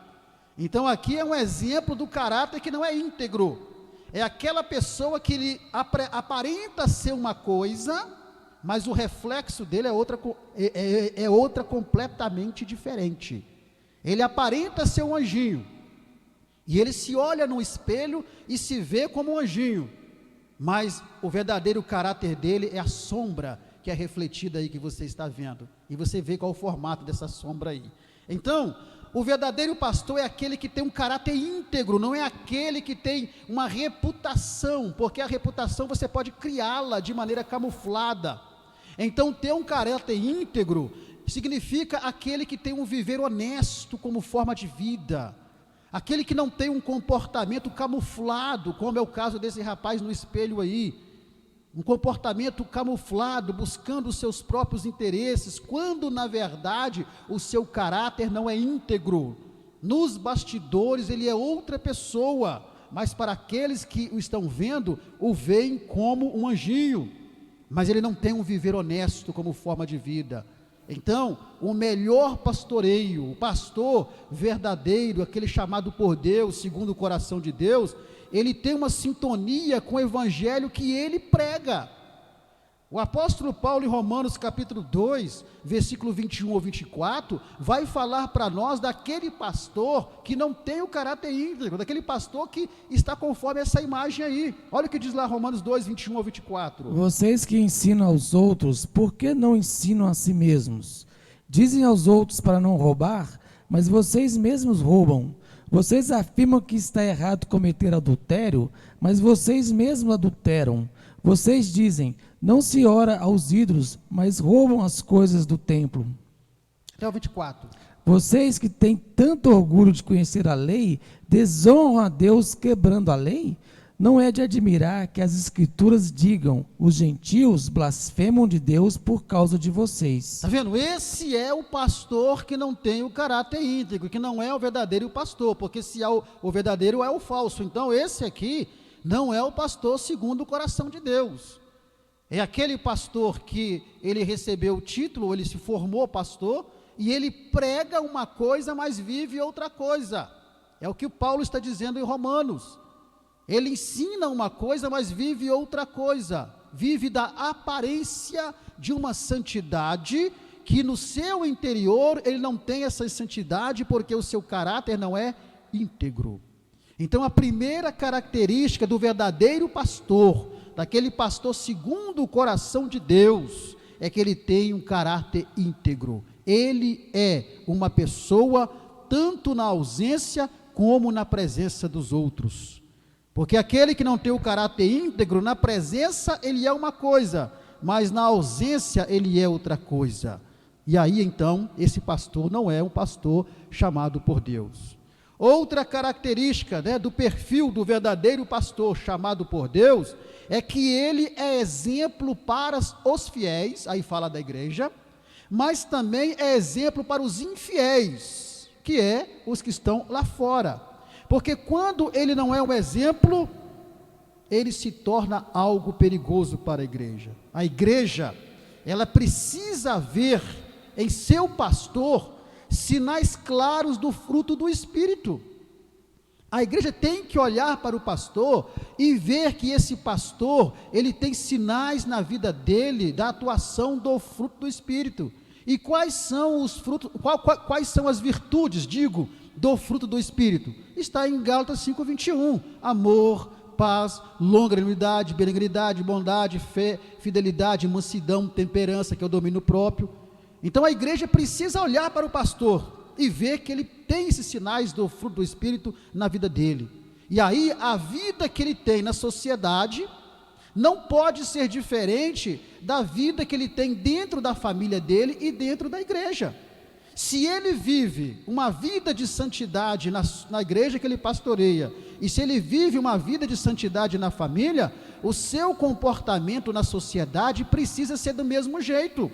Então aqui é um exemplo do caráter que não é íntegro. É aquela pessoa que ele aparenta ser uma coisa, mas o reflexo dele é outra completamente diferente. Ele aparenta ser um anjinho, e ele se olha no espelho e se vê como um anjinho, mas o verdadeiro caráter dele é a sombra que é refletida aí, que você está vendo, e você vê qual é o formato dessa sombra aí. Então, o verdadeiro pastor é aquele que tem um caráter íntegro, não é aquele que tem uma reputação, porque a reputação você pode criá-la de maneira camuflada. Então, ter um caráter íntegro significa aquele que tem um viver honesto como forma de vida, aquele que não tem um comportamento camuflado, como é o caso desse rapaz no espelho aí, um comportamento camuflado, buscando os seus próprios interesses, quando na verdade o seu caráter não é íntegro. Nos bastidores ele é outra pessoa, mas para aqueles que o estão vendo, o veem como um anjinho, mas ele não tem um viver honesto como forma de vida. Então, o melhor pastoreio, o pastor verdadeiro, aquele chamado por Deus, segundo o coração de Deus, ele tem uma sintonia com o evangelho que ele prega. O apóstolo Paulo, em Romanos capítulo 2, versículo 21 ou 24, vai falar para nós daquele pastor que não tem o caráter íntegro, daquele pastor que está conforme essa imagem aí. Olha o que diz lá Romanos 2, 21 ou 24. Vocês que ensinam aos outros, por que não ensinam a si mesmos? Dizem aos outros para não roubar, mas vocês mesmos roubam. Vocês afirmam que está errado cometer adultério, mas vocês mesmos adulteram. Vocês dizem, não se ora aos ídolos, mas roubam as coisas do templo. Até o 24. Vocês que têm tanto orgulho de conhecer a lei, desonram a Deus quebrando a lei? Não é de admirar que as escrituras digam, os gentios blasfemam de Deus por causa de vocês. Está vendo? Esse é o pastor que não tem o caráter íntegro, que não é o verdadeiro pastor, porque se é o verdadeiro é o falso. Então esse aqui não é o pastor segundo o coração de Deus. É aquele pastor que ele recebeu o título, ele se formou pastor, e ele prega uma coisa, mas vive outra coisa. É o que o Paulo está dizendo em Romanos. Ele ensina uma coisa, mas vive outra coisa. Vive da aparência de uma santidade, que no seu interior ele não tem essa santidade, porque o seu caráter não é íntegro. Então a primeira característica do verdadeiro pastor, daquele pastor segundo o coração de Deus, é que ele tem um caráter íntegro. Ele é uma pessoa tanto na ausência como na presença dos outros. Porque aquele que não tem o caráter íntegro, na presença ele é uma coisa, mas na ausência ele é outra coisa. E aí então, esse pastor não é um pastor chamado por Deus. Outra característica, do perfil do verdadeiro pastor chamado por Deus, é que ele é exemplo para os fiéis, aí fala da igreja, mas também é exemplo para os infiéis, que é os que estão lá fora. Porque quando ele não é um exemplo, ele se torna algo perigoso para a igreja. A igreja, ela precisa ver em seu pastor sinais claros do fruto do Espírito. A igreja tem que olhar para o pastor e ver que esse pastor, ele tem sinais na vida dele, da atuação do fruto do Espírito. E quais são os frutos, quais são as virtudes, do fruto do Espírito? Está em Gálatas 5:21, amor, paz, longanimidade, benignidade, bondade, fé, fidelidade, mansidão, temperança, que é o domínio próprio. Então a igreja precisa olhar para o pastor e ver que ele tem esses sinais do fruto do Espírito na vida dele. E aí a vida que ele tem na sociedade não pode ser diferente da vida que ele tem dentro da família dele e dentro da igreja. Se ele vive uma vida de santidade na igreja que ele pastoreia, e se ele vive uma vida de santidade na família, o seu comportamento na sociedade precisa ser do mesmo jeito.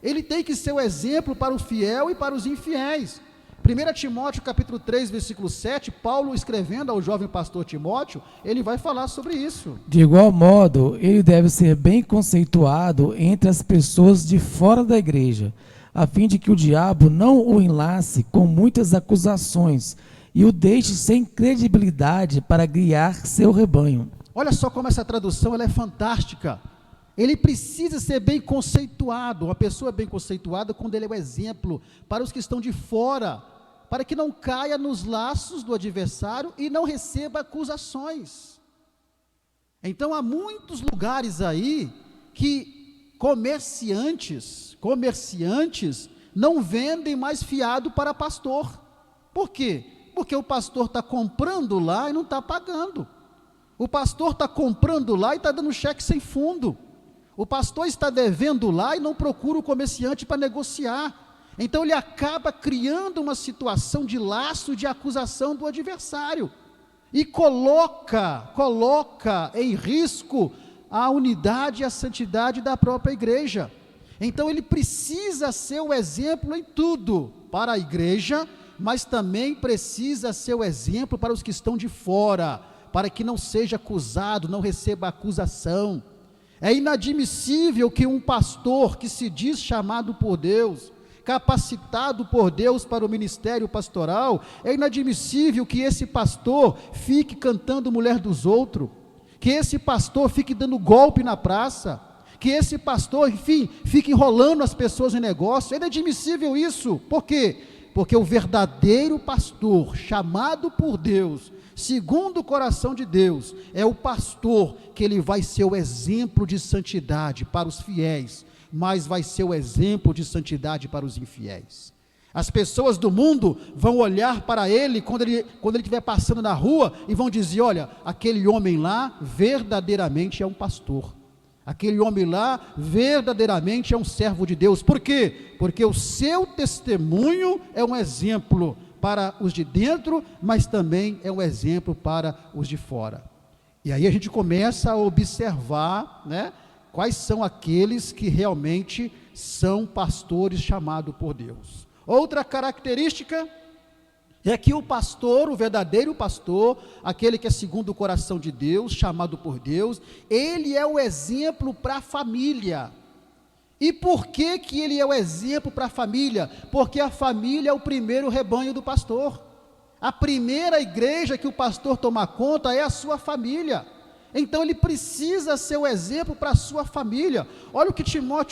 Ele tem que ser o exemplo para o fiel e para os infiéis. 1 Timóteo capítulo 3, versículo 7, Paulo escrevendo ao jovem pastor Timóteo, ele vai falar sobre isso. De igual modo, ele deve ser bem conceituado entre as pessoas de fora da igreja, a fim de que o diabo não o enlace com muitas acusações e o deixe sem credibilidade para guiar seu rebanho. Olha só como essa tradução ela é fantástica. ele precisa ser bem conceituado. Uma pessoa bem conceituada quando ele é o exemplo para os que estão de fora, para que não caia nos laços do adversário e não receba acusações. Então há muitos lugares aí que comerciantes não vendem mais fiado para pastor. Por quê? Porque o pastor está comprando lá e não está pagando. O pastor está comprando lá e está dando cheque sem fundo. O pastor está devendo lá e não procura o comerciante para negociar. Então ele acaba criando uma situação de laço de acusação do adversário. E coloca em risco a unidade e a santidade da própria igreja. Então ele precisa ser o exemplo em tudo para a igreja, mas também precisa ser o exemplo para os que estão de fora, para que não seja acusado, não receba acusação. É inadmissível que um pastor que se diz chamado por Deus, capacitado por Deus para o ministério pastoral, é inadmissível que esse pastor fique cantando mulher dos outros, que esse pastor fique dando golpe na praça, que esse pastor, enfim, fique enrolando as pessoas em negócio. É inadmissível isso. Por quê? Porque o verdadeiro pastor, chamado por Deus, segundo o coração de Deus, é o pastor que ele vai ser o exemplo de santidade para os fiéis, mas vai ser o exemplo de santidade para os infiéis. As pessoas do mundo vão olhar para ele quando ele estiver passando na rua e vão dizer: olha, aquele homem lá verdadeiramente é um pastor, aquele homem lá verdadeiramente é um servo de Deus. Por quê? Porque o seu testemunho é um exemplo para os de dentro, mas também é um exemplo para os de fora. E aí a gente começa a observar, né, quais são aqueles que realmente são pastores chamados por Deus. Outra característica é que o pastor, o verdadeiro pastor, aquele que é segundo o coração de Deus, chamado por Deus, ele é o exemplo para a família. E por que que ele é o exemplo para a família? Porque a família é o primeiro rebanho do pastor. A primeira igreja que o pastor toma conta é a sua família. Então ele precisa ser o exemplo para a sua família. Olha o que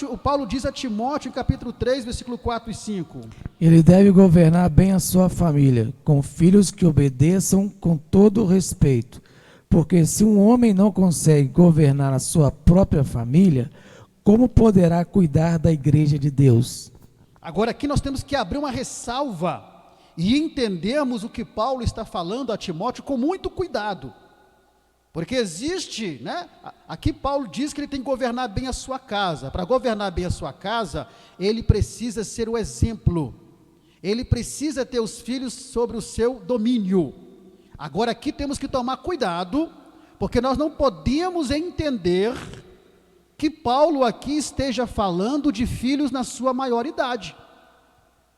o Paulo diz a Timóteo em capítulo 3, versículo 4 e 5. Ele deve governar bem a sua família, com filhos que obedeçam com todo respeito. Porque se um homem não consegue governar a sua própria família, como poderá cuidar da igreja de Deus? Agora aqui nós temos que abrir uma ressalva e entendermos o que Paulo está falando a Timóteo com muito cuidado. Porque existe, né? Aqui Paulo diz que ele tem que governar bem a sua casa. Para governar bem a sua casa, ele precisa ser o exemplo. Ele precisa ter os filhos sobre o seu domínio. Agora aqui temos que tomar cuidado, porque nós não podemos entender que Paulo aqui esteja falando de filhos na sua maioridade.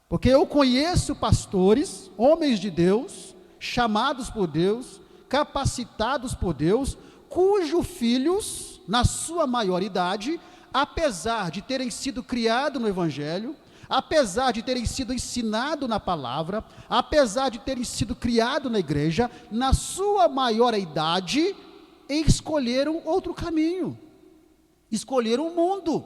Porque eu conheço pastores, homens de Deus, chamados por Deus, capacitados por Deus, cujos filhos, na sua maioridade, apesar de terem sido criados no Evangelho, apesar de terem sido ensinados na palavra, apesar de terem sido criados na igreja, na sua maioridade, escolheram outro caminho, escolheram o mundo.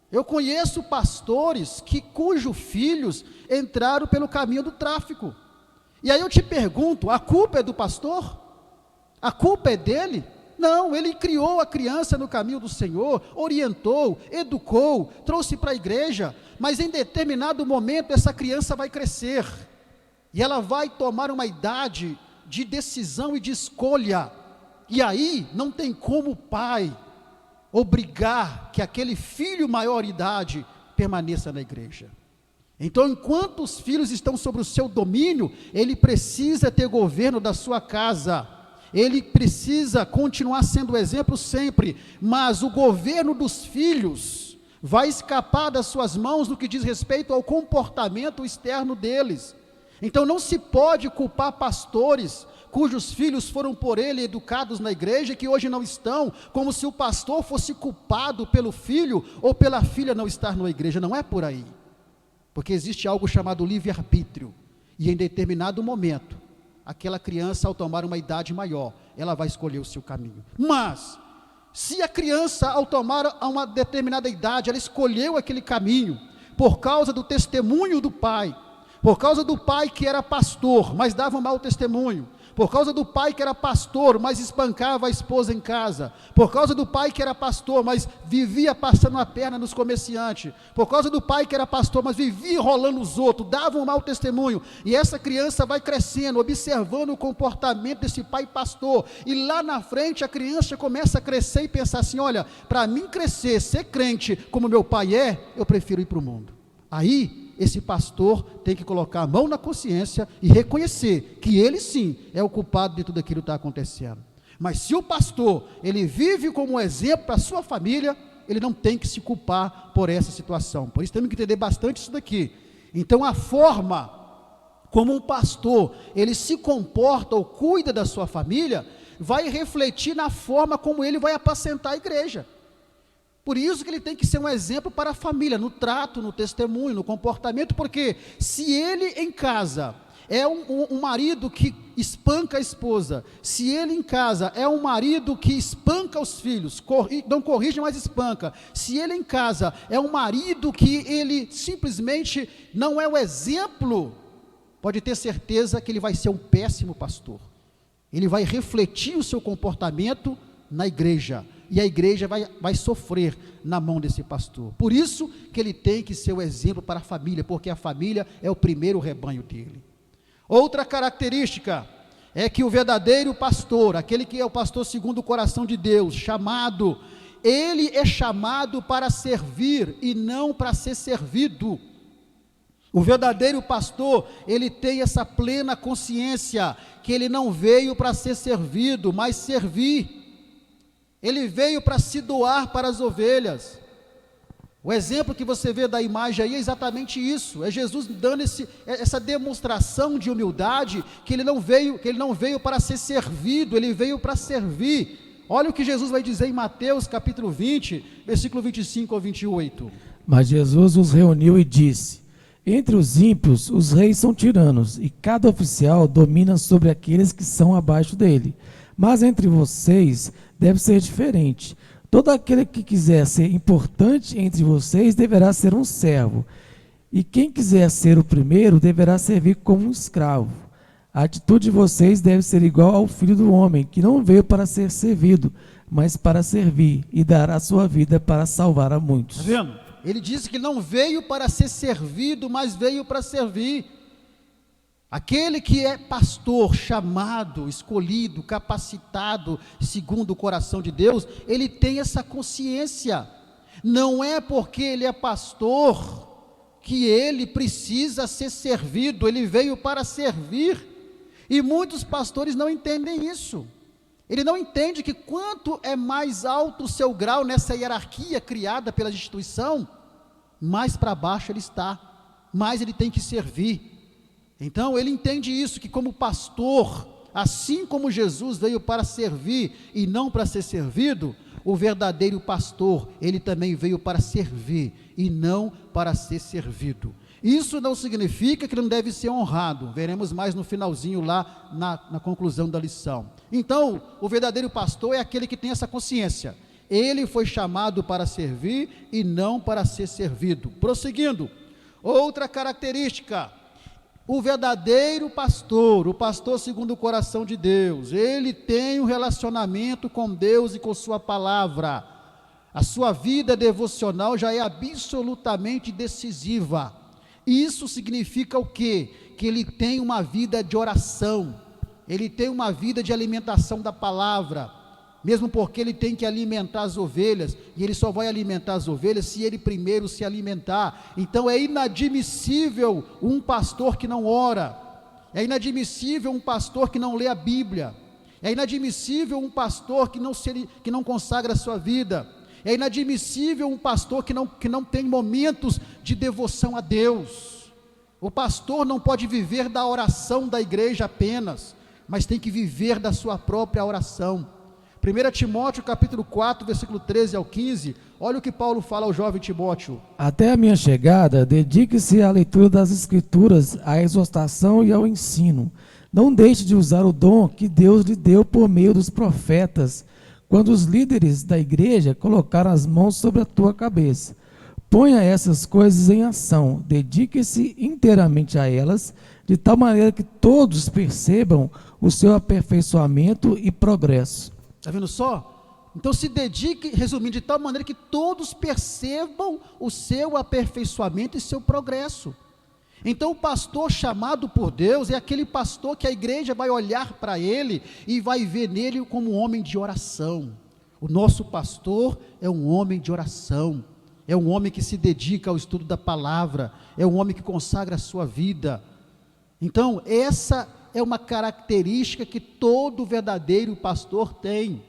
Eu conheço pastores cujos filhos entraram pelo caminho do tráfico. E aí eu te pergunto, a culpa é do pastor? A culpa é dele? Não, ele criou a criança no caminho do Senhor, orientou, educou, trouxe para a igreja, mas em determinado momento essa criança vai crescer, e ela vai tomar uma idade de decisão e de escolha, e aí não tem como o pai obrigar que aquele filho maior idade permaneça na igreja. Então, enquanto os filhos estão sob o seu domínio, ele precisa ter governo da sua casa, ele precisa continuar sendo o exemplo sempre, mas o governo dos filhos vai escapar das suas mãos no que diz respeito ao comportamento externo deles. Então não se pode culpar pastores cujos filhos foram por ele educados na igreja e que hoje não estão, como se o pastor fosse culpado pelo filho ou pela filha não estar na igreja. Não é por aí. Porque existe algo chamado livre-arbítrio, e em determinado momento, aquela criança, ao tomar uma idade maior, ela vai escolher o seu caminho. Mas, Se a criança, ao tomar uma determinada idade, ela escolheu aquele caminho, por causa do testemunho do pai, por causa do pai que era pastor, mas dava um mau testemunho, por causa do pai que era pastor, mas espancava a esposa em casa, por causa do pai que era pastor, mas vivia passando a perna nos comerciantes, por causa do pai que era pastor, mas vivia enrolando os outros, dava um mau testemunho, e essa criança vai crescendo, observando o comportamento desse pai pastor, e lá na frente a criança começa a crescer e pensar assim: olha, para mim crescer, ser crente como meu pai é, eu prefiro ir para o mundo. Aí esse pastor tem que colocar a mão na consciência e reconhecer que ele sim é o culpado de tudo aquilo que está acontecendo. Mas se o pastor, ele vive como exemplo para a sua família, ele não tem que se culpar por essa situação. Por isso temos que entender bastante isso daqui. Então a forma como um pastor, ele se comporta ou cuida da sua família, vai refletir na forma como ele vai apacentar a igreja. Por isso que ele tem que ser um exemplo para a família, no trato, no testemunho, no comportamento, porque se ele em casa é um marido que espanca a esposa, se ele em casa é um marido que espanca os filhos, não corrige, mas espanca, se ele em casa é um marido que ele simplesmente não é o exemplo, pode ter certeza que ele vai ser um péssimo pastor. Ele vai refletir o seu comportamento na igreja, e a igreja vai sofrer na mão desse pastor. Por isso que ele tem que ser o exemplo para a família, porque a família é o primeiro rebanho dele. Outra característica é que o verdadeiro pastor, aquele que é o pastor segundo o coração de Deus, chamado, ele é chamado para servir e não para ser servido. O verdadeiro pastor, ele tem essa plena consciência que ele não veio para ser servido, mas servir. Ele veio para se doar para as ovelhas. O exemplo que você vê da imagem aí é exatamente isso, é Jesus dando essa demonstração de humildade, que ele não veio para ser servido, ele veio para servir. Olha o que Jesus vai dizer em Mateus capítulo 20, versículo 25 ao 28. Mas Jesus os reuniu e disse: entre os ímpios, os reis são tiranos, e cada oficial domina sobre aqueles que são abaixo dele. Mas entre vocês deve ser diferente. Todo aquele que quiser ser importante entre vocês deverá ser um servo. E quem quiser ser o primeiro deverá servir como um escravo. A atitude de vocês deve ser igual ao Filho do Homem, que não veio para ser servido, mas para servir e dar a sua vida para salvar a muitos. Está vendo? Ele disse que não veio para ser servido, mas veio para servir. Aquele que é pastor, chamado, escolhido, capacitado, segundo o coração de Deus, ele tem essa consciência. Não é porque ele é pastor que ele precisa ser servido, ele veio para servir. E muitos pastores não entendem isso. Ele não entende que quanto é mais alto o seu grau nessa hierarquia criada pela instituição, mais para baixo ele está, mais ele tem que servir. Então ele entende isso, que como pastor, assim como Jesus veio para servir e não para ser servido, o verdadeiro pastor, ele também veio para servir e não para ser servido. Isso não significa que não deve ser honrado, veremos mais no finalzinho lá na conclusão da lição. Então, o verdadeiro pastor é aquele que tem essa consciência, ele foi chamado para servir e não para ser servido. Prosseguindo, outra característica, o verdadeiro pastor, o pastor segundo o coração de Deus, ele tem um relacionamento com Deus e com sua palavra. A sua vida devocional já é absolutamente decisiva. Isso significa o quê? Que ele tem uma vida de oração, ele tem uma vida de alimentação da palavra, mesmo porque ele tem que alimentar as ovelhas, e ele só vai alimentar as ovelhas se ele primeiro se alimentar. Então é inadmissível um pastor que não ora, é inadmissível um pastor que não lê a Bíblia, é inadmissível um pastor que não consagra a sua vida, é inadmissível um pastor que não tem momentos de devoção a Deus. O pastor não pode viver da oração da igreja apenas, mas tem que viver da sua própria oração. 1 Timóteo capítulo 4, versículo 13 ao 15, olha o que Paulo fala ao jovem Timóteo. Até a minha chegada, dedique-se à leitura das Escrituras, à exortação e ao ensino. Não deixe de usar o dom que Deus lhe deu por meio dos profetas. quando os líderes da igreja colocaram as mãos sobre a tua cabeça. Ponha essas coisas em ação, dedique-se inteiramente a elas, de tal maneira que todos percebam o seu aperfeiçoamento e progresso. Está vendo só? Então se dedique, resumindo, de tal maneira que todos percebam o seu aperfeiçoamento e seu progresso. Então o pastor chamado por Deus é aquele pastor que a igreja vai olhar para ele e vai ver nele como um homem de oração. O nosso pastor é um homem de oração, é um homem que se dedica ao estudo da palavra, é um homem que consagra a sua vida. Então essa é uma característica que todo verdadeiro pastor tem.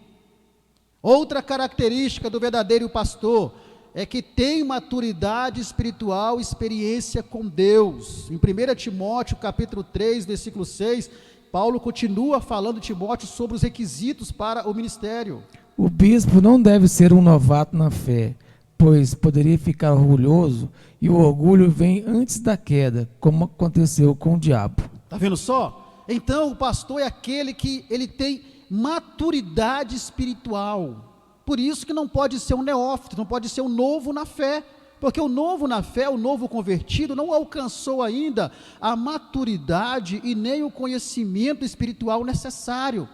Outra característica do verdadeiro pastor é que tem maturidade espiritual, experiência com Deus. Em 1 Timóteo capítulo 3, versículo 6, Paulo continua falando a Timóteo sobre os requisitos para o ministério. O bispo não deve ser um novato na fé, pois poderia ficar orgulhoso, e o orgulho vem antes da queda, como aconteceu com o diabo. Está vendo só? Então o pastor é aquele que ele tem maturidade espiritual. Por isso que não pode ser um neófito, não pode ser um novo na fé, porque o novo na fé, o novo convertido, não alcançou ainda a maturidade e nem o conhecimento espiritual necessário.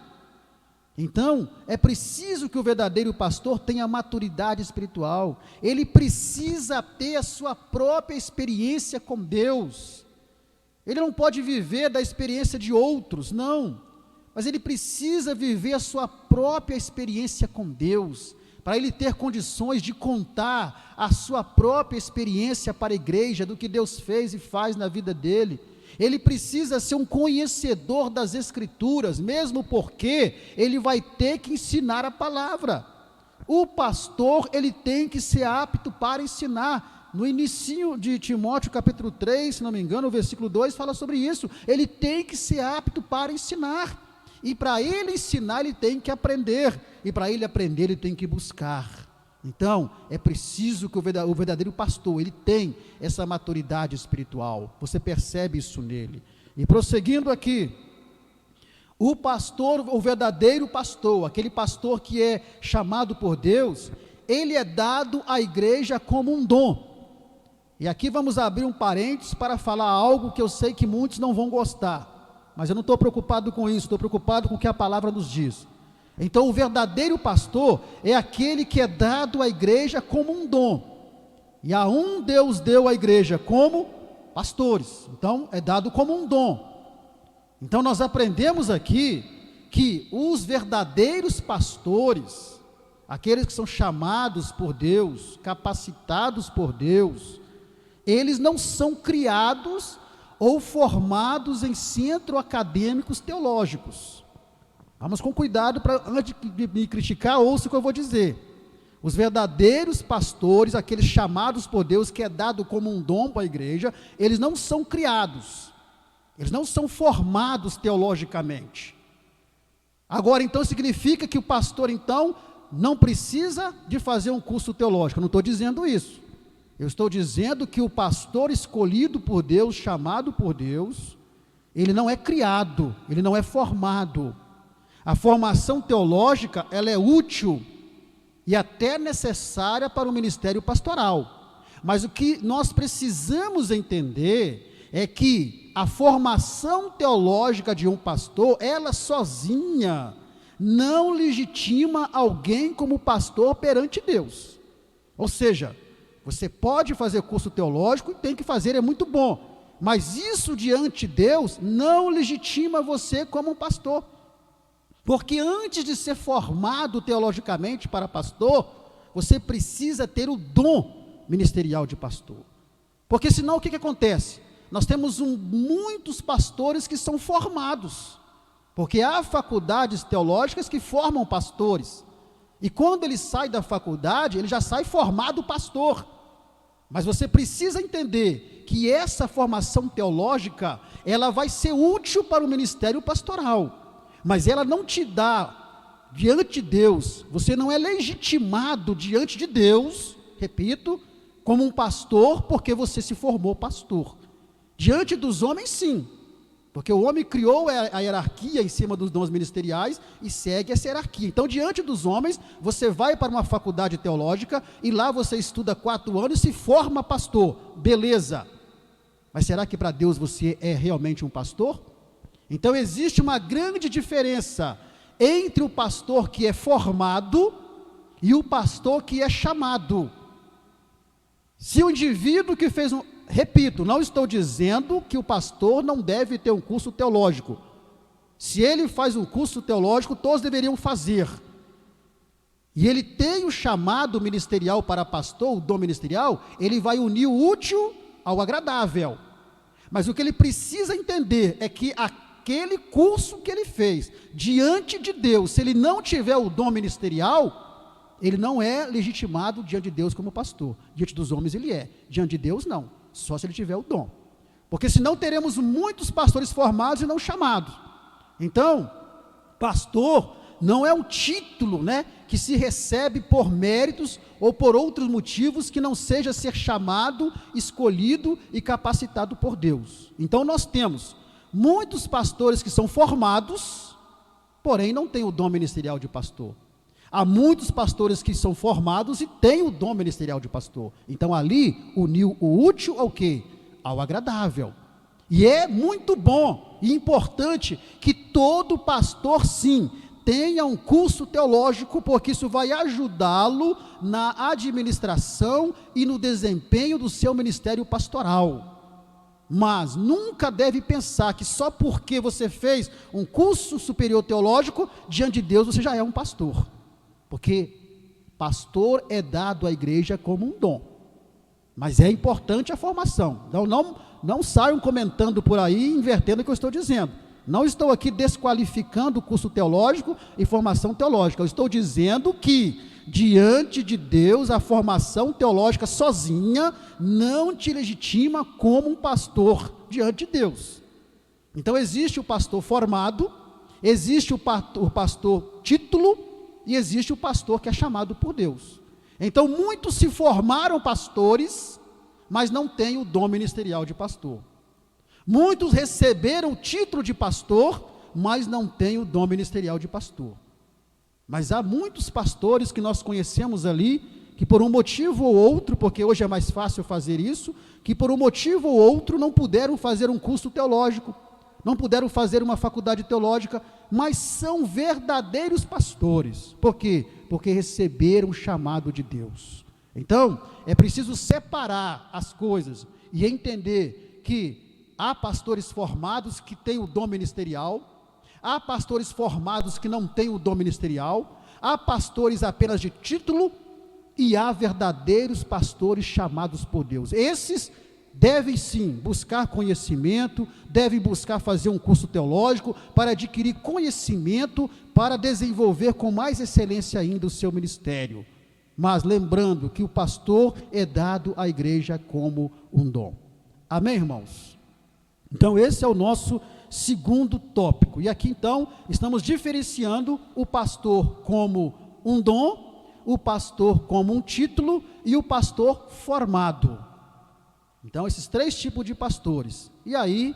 Então, é preciso que o verdadeiro pastor tenha maturidade espiritual, ele precisa ter a sua própria experiência com Deus, ele não pode viver da experiência de outros, não, mas ele precisa viver a sua própria experiência com Deus, para ele ter condições de contar a sua própria experiência para a igreja, do que Deus fez e faz na vida dele. Ele precisa ser um conhecedor das Escrituras, mesmo porque ele vai ter que ensinar a palavra. O pastor, ele tem que ser apto para ensinar. No início de Timóteo capítulo 3, se não me engano, o versículo 2 fala sobre isso. Ele tem que ser apto para ensinar. E para ele ensinar, ele tem que aprender. E para ele aprender, ele tem que buscar. Então, é preciso que o verdadeiro pastor, ele tem essa maturidade espiritual. Você percebe isso nele. E prosseguindo aqui, o pastor, o verdadeiro pastor, aquele pastor que é chamado por Deus, ele é dado à igreja como um dom. E aqui vamos abrir um parênteses para falar algo que eu sei que muitos não vão gostar. Mas eu não estou preocupado com isso, estou preocupado com o que a palavra nos diz. Então o verdadeiro pastor é aquele que é dado à igreja como um dom. E a um Deus deu à igreja como pastores. Então é dado como um dom. Então nós aprendemos aqui que os verdadeiros pastores, aqueles que são chamados por Deus, capacitados por Deus, eles não são criados ou formados em centros acadêmicos teológicos. Vamos com cuidado, antes de me criticar, ouça o que eu vou dizer. Os verdadeiros pastores, aqueles chamados por Deus, que é dado como um dom para a igreja, eles não são criados, eles não são formados teologicamente. Agora, então, significa que o pastor, então, não precisa de fazer um curso teológico. Eu não estou dizendo isso. Eu estou dizendo que o pastor escolhido por Deus, chamado por Deus, ele não é criado, ele não é formado. A formação teológica, ela é útil e até necessária para o ministério pastoral. Mas o que nós precisamos entender é que a formação teológica de um pastor, ela sozinha não legitima alguém como pastor perante Deus. Ou seja, você pode fazer curso teológico e tem que fazer, é muito bom, mas isso diante de Deus não legitima você como um pastor, porque antes de ser formado teologicamente para pastor, você precisa ter o dom ministerial de pastor, porque senão o que acontece? Nós temos muitos pastores que são formados, porque há faculdades teológicas que formam pastores, e quando ele sai da faculdade, ele já sai formado pastor. Mas você precisa entender que essa formação teológica, ela vai ser útil para o ministério pastoral, mas ela não te dá, diante de Deus, você não é legitimado diante de Deus, repito, como um pastor, porque você se formou pastor. Diante dos homens, sim, Porque o homem criou a hierarquia em cima dos dons ministeriais e segue essa hierarquia. Então, diante dos homens, você vai para uma faculdade teológica e lá você estuda 4 anos e se forma pastor. Beleza. Mas será que para Deus você é realmente um pastor? Então, existe uma grande diferença entre o pastor que é formado e o pastor que é chamado. Se o indivíduo que fez repito, não estou dizendo que o pastor não deve ter um curso teológico. Se ele faz um curso teológico, todos deveriam fazer. E ele tem o chamado ministerial para pastor, o dom ministerial, ele vai unir o útil ao agradável. Mas o que ele precisa entender é que aquele curso que ele fez, diante de Deus, se ele não tiver o dom ministerial, ele não é legitimado diante de Deus como pastor. Diante dos homens ele é, diante de Deus não. Só se ele tiver o dom. Porque senão teremos muitos pastores formados e não chamados. Então, pastor não é um título, que se recebe por méritos ou por outros motivos que não seja ser chamado, escolhido e capacitado por Deus. Então nós temos muitos pastores que são formados, porém não têm o dom ministerial de pastor. Há muitos pastores que são formados e têm o dom ministerial de pastor. Então ali uniu o útil ao quê? Ao agradável. E é muito bom e importante que todo pastor sim tenha um curso teológico, porque isso vai ajudá-lo na administração e no desempenho do seu ministério pastoral. Mas nunca deve pensar que só porque você fez um curso superior teológico, diante de Deus você já é um pastor. Porque pastor é dado à igreja como um dom, mas é importante a formação. Então não saiam comentando por aí, invertendo o que eu estou dizendo. Não estou aqui desqualificando o curso teológico e formação teológica. Eu estou dizendo que diante de Deus a formação teológica sozinha não te legitima como um pastor diante de Deus. Então existe o pastor formado, existe o pastor título, e existe o pastor que é chamado por Deus. Então muitos se formaram pastores, mas não têm o dom ministerial de pastor. Muitos receberam o título de pastor, mas não têm o dom ministerial de pastor. Mas há muitos pastores que nós conhecemos ali, que por um motivo ou outro, porque hoje é mais fácil fazer isso, que por um motivo ou outro não puderam fazer um curso teológico, não puderam fazer uma faculdade teológica, mas são verdadeiros pastores. Por quê? Porque receberam o chamado de Deus. Então, é preciso separar as coisas e entender que há pastores formados que têm o dom ministerial, há pastores formados que não têm o dom ministerial, há pastores apenas de título e há verdadeiros pastores chamados por Deus. Esses devem sim buscar conhecimento, devem buscar fazer um curso teológico para adquirir conhecimento, para desenvolver com mais excelência ainda o seu ministério. Mas lembrando que o pastor é dado à igreja como um dom. Amém, irmãos? Então esse é o nosso segundo tópico. E aqui então estamos diferenciando o pastor como um dom, o pastor como um título e o pastor formado. Então, esses 3 tipos de pastores. E aí,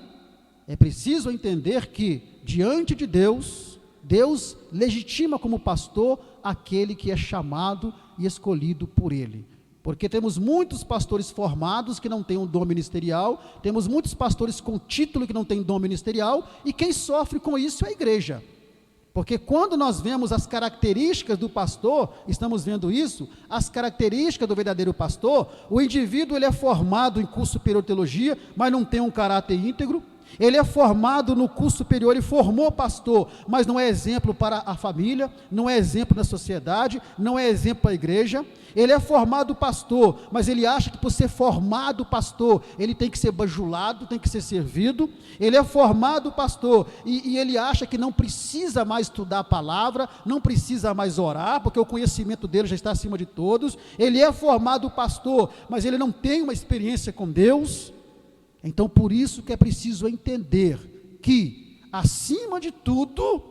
é preciso entender que, diante de Deus, Deus legitima como pastor aquele que é chamado e escolhido por Ele. Porque temos muitos pastores formados que não têm um dom ministerial, temos muitos pastores com título que não têm dom ministerial, e quem sofre com isso é a igreja. Porque quando nós vemos as características do pastor, estamos vendo isso, as características do verdadeiro pastor, o indivíduo ele é formado em curso superior de teologia, mas não tem um caráter íntegro. Ele é formado no curso superior e formou pastor, mas não é exemplo para a família, não é exemplo na sociedade, não é exemplo para a igreja. Ele é formado pastor, mas ele acha que por ser formado pastor, ele tem que ser bajulado, tem que ser servido. Ele é formado pastor e ele acha que não precisa mais estudar a palavra, não precisa mais orar, porque o conhecimento dele já está acima de todos. Ele é formado pastor, mas ele não tem uma experiência com Deus. Então, por isso que é preciso entender que, acima de tudo,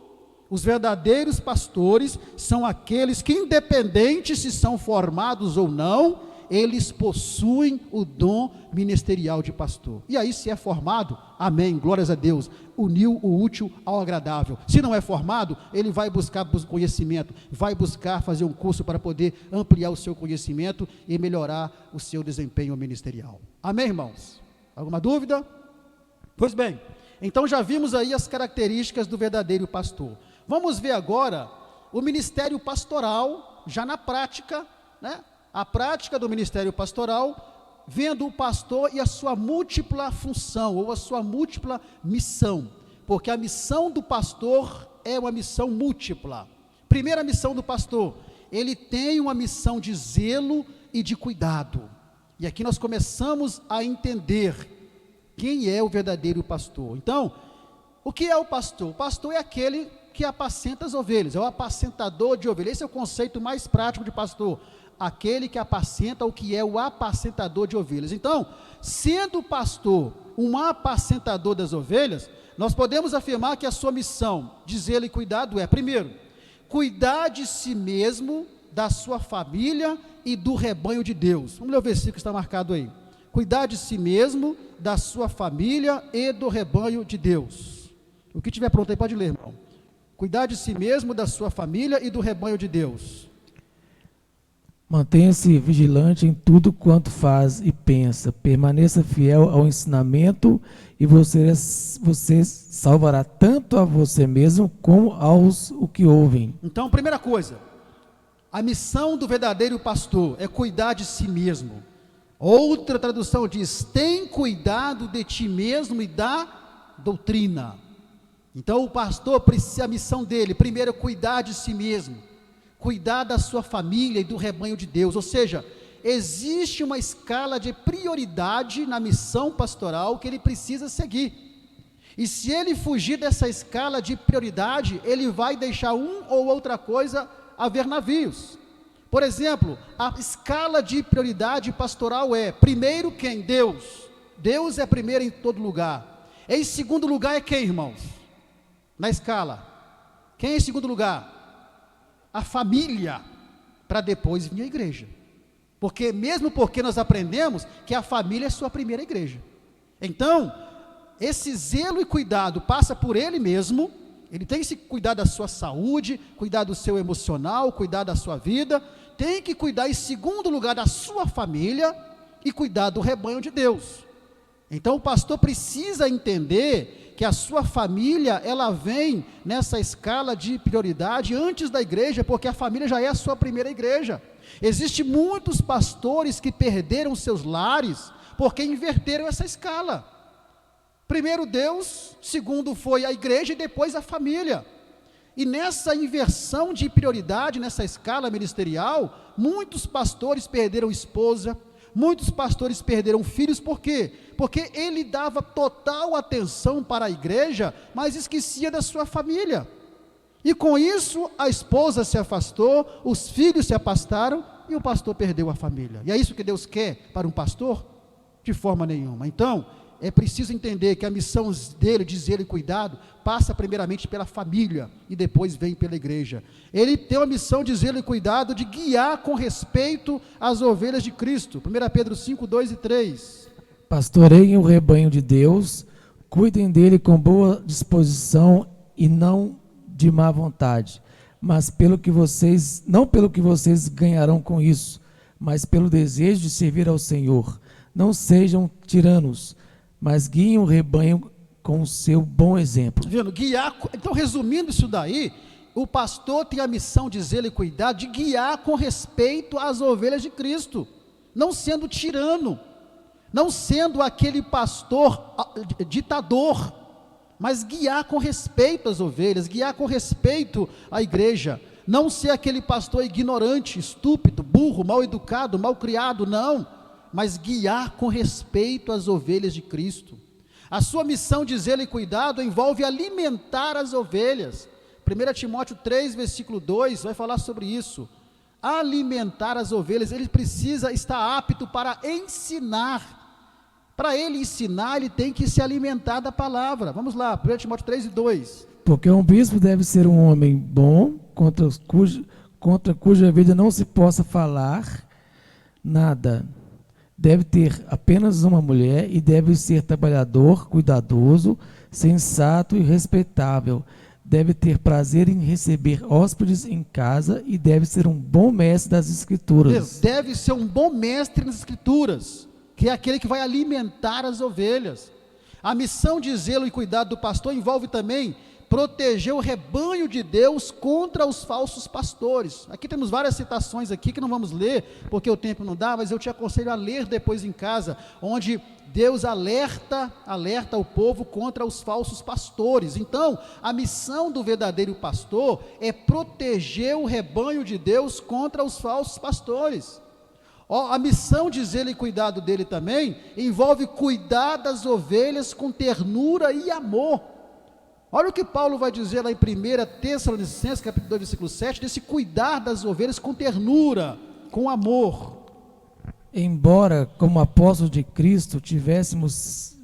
os verdadeiros pastores são aqueles que, independente se são formados ou não, eles possuem o dom ministerial de pastor. E aí, se é formado, amém, glórias a Deus, uniu o útil ao agradável. Se não é formado, ele vai buscar conhecimento, vai buscar fazer um curso para poder ampliar o seu conhecimento e melhorar o seu desempenho ministerial. Amém, irmãos? Alguma dúvida? Pois bem, então já vimos aí as características do verdadeiro pastor. Vamos ver agora o ministério pastoral, já na prática, né? A prática do ministério pastoral, vendo o pastor e a sua múltipla função, ou a sua múltipla missão, porque a missão do pastor é uma missão múltipla. Primeira missão do pastor, ele tem uma missão de zelo e de cuidado, e aqui nós começamos a entender quem é o verdadeiro pastor. Então, o que é o pastor? O pastor é aquele que apacenta as ovelhas, é o apacentador de ovelhas. Esse é o conceito mais prático de pastor, aquele que apacenta, o que é o apacentador de ovelhas. Então, sendo o pastor um apacentador das ovelhas, nós podemos afirmar que a sua missão de zelo e cuidado é, primeiro, cuidar de si mesmo, da sua família e do rebanho de Deus. Vamos ler o versículo que está marcado aí. Cuidar de si mesmo, da sua família e do rebanho de Deus. O que tiver pronto aí pode ler, irmão. Cuidar de si mesmo, da sua família e do rebanho de Deus. Mantenha-se vigilante em tudo quanto faz e pensa. Permaneça fiel ao ensinamento e você salvará tanto a você mesmo como aos o que ouvem. Então, primeira coisa, a missão do verdadeiro pastor é cuidar de si mesmo. Outra tradução diz: tem cuidado de ti mesmo e da doutrina. Então o pastor precisa, a missão dele, primeiro é cuidar de si mesmo, cuidar da sua família e do rebanho de Deus. Ou seja, existe uma escala de prioridade na missão pastoral que ele precisa seguir. E se ele fugir dessa escala de prioridade, ele vai deixar um ou outra coisa a ver navios. Por exemplo, a escala de prioridade pastoral é, primeiro quem? Deus. Deus é primeiro em todo lugar. Em segundo lugar é quem, irmãos? Na escala. Quem é em segundo lugar? A família, para depois vir a igreja. Porque nós aprendemos que a família é sua primeira igreja. Então, esse zelo e cuidado passa por ele mesmo. Ele tem que se cuidar da sua saúde, cuidar do seu emocional, cuidar da sua vida, tem que cuidar em segundo lugar da sua família e cuidar do rebanho de Deus. Então o pastor precisa entender que a sua família, ela vem nessa escala de prioridade antes da igreja, porque a família já é a sua primeira igreja. Existem muitos pastores que perderam seus lares porque inverteram essa escala. Primeiro Deus, segundo foi a igreja e depois a família. E nessa inversão de prioridade, nessa escala ministerial, muitos pastores perderam esposa, muitos pastores perderam filhos. Por quê? Porque ele dava total atenção para a igreja, mas esquecia da sua família. E com isso, a esposa se afastou, os filhos se afastaram e o pastor perdeu a família. E é isso que Deus quer para um pastor? De forma nenhuma. Então, é preciso entender que a missão dele, de zelo e cuidado, passa primeiramente pela família e depois vem pela igreja. Ele tem uma missão de zelo e cuidado, de guiar com respeito as ovelhas de Cristo. 1 Pedro 5, 2 e 3. Pastoreiem o rebanho de Deus, cuidem dele com boa disposição e não de má vontade, mas não pelo que vocês ganharão com isso, mas pelo desejo de servir ao Senhor. Não sejam tiranos, mas guiem o rebanho com o seu bom exemplo. Vendo? Guiar. Então, resumindo isso daí, o pastor tem a missão de zelo e cuidado, de guiar com respeito às ovelhas de Cristo, não sendo tirano, não sendo aquele pastor ditador, mas guiar com respeito às ovelhas, guiar com respeito à igreja, não ser aquele pastor ignorante, estúpido, burro, mal educado, mal criado, não, mas guiar com respeito às ovelhas de Cristo. A sua missão de zelo e cuidado envolve alimentar as ovelhas. 1 Timóteo 3, versículo 2, vai falar sobre isso. Alimentar as ovelhas, ele precisa estar apto para ensinar. Para ele ensinar, ele tem que se alimentar da palavra. Vamos lá, 1 Timóteo 3 e 2. Porque um bispo deve ser um homem bom, contra cuja vida não se possa falar, nada. Deve ter apenas uma mulher e deve ser trabalhador, cuidadoso, sensato e respeitável. Deve ter prazer em receber hóspedes em casa e deve ser um bom mestre das Escrituras. Deve ser um bom mestre nas Escrituras, que é aquele que vai alimentar as ovelhas. A missão de zelo e cuidado do pastor envolve também proteger o rebanho de Deus contra os falsos pastores. Aqui temos várias citações aqui que não vamos ler, porque o tempo não dá, mas eu te aconselho a ler depois em casa, onde Deus alerta o povo contra os falsos pastores. Então, a missão do verdadeiro pastor é proteger o rebanho de Deus contra os falsos pastores. A missão de zelo e cuidado dele também envolve cuidar das ovelhas com ternura e amor. Olha o que Paulo vai dizer lá em 1 Tessalonicenses, capítulo 2, versículo 7, desse cuidar das ovelhas com ternura, com amor. Embora, como apóstolos de Cristo, tivéssemos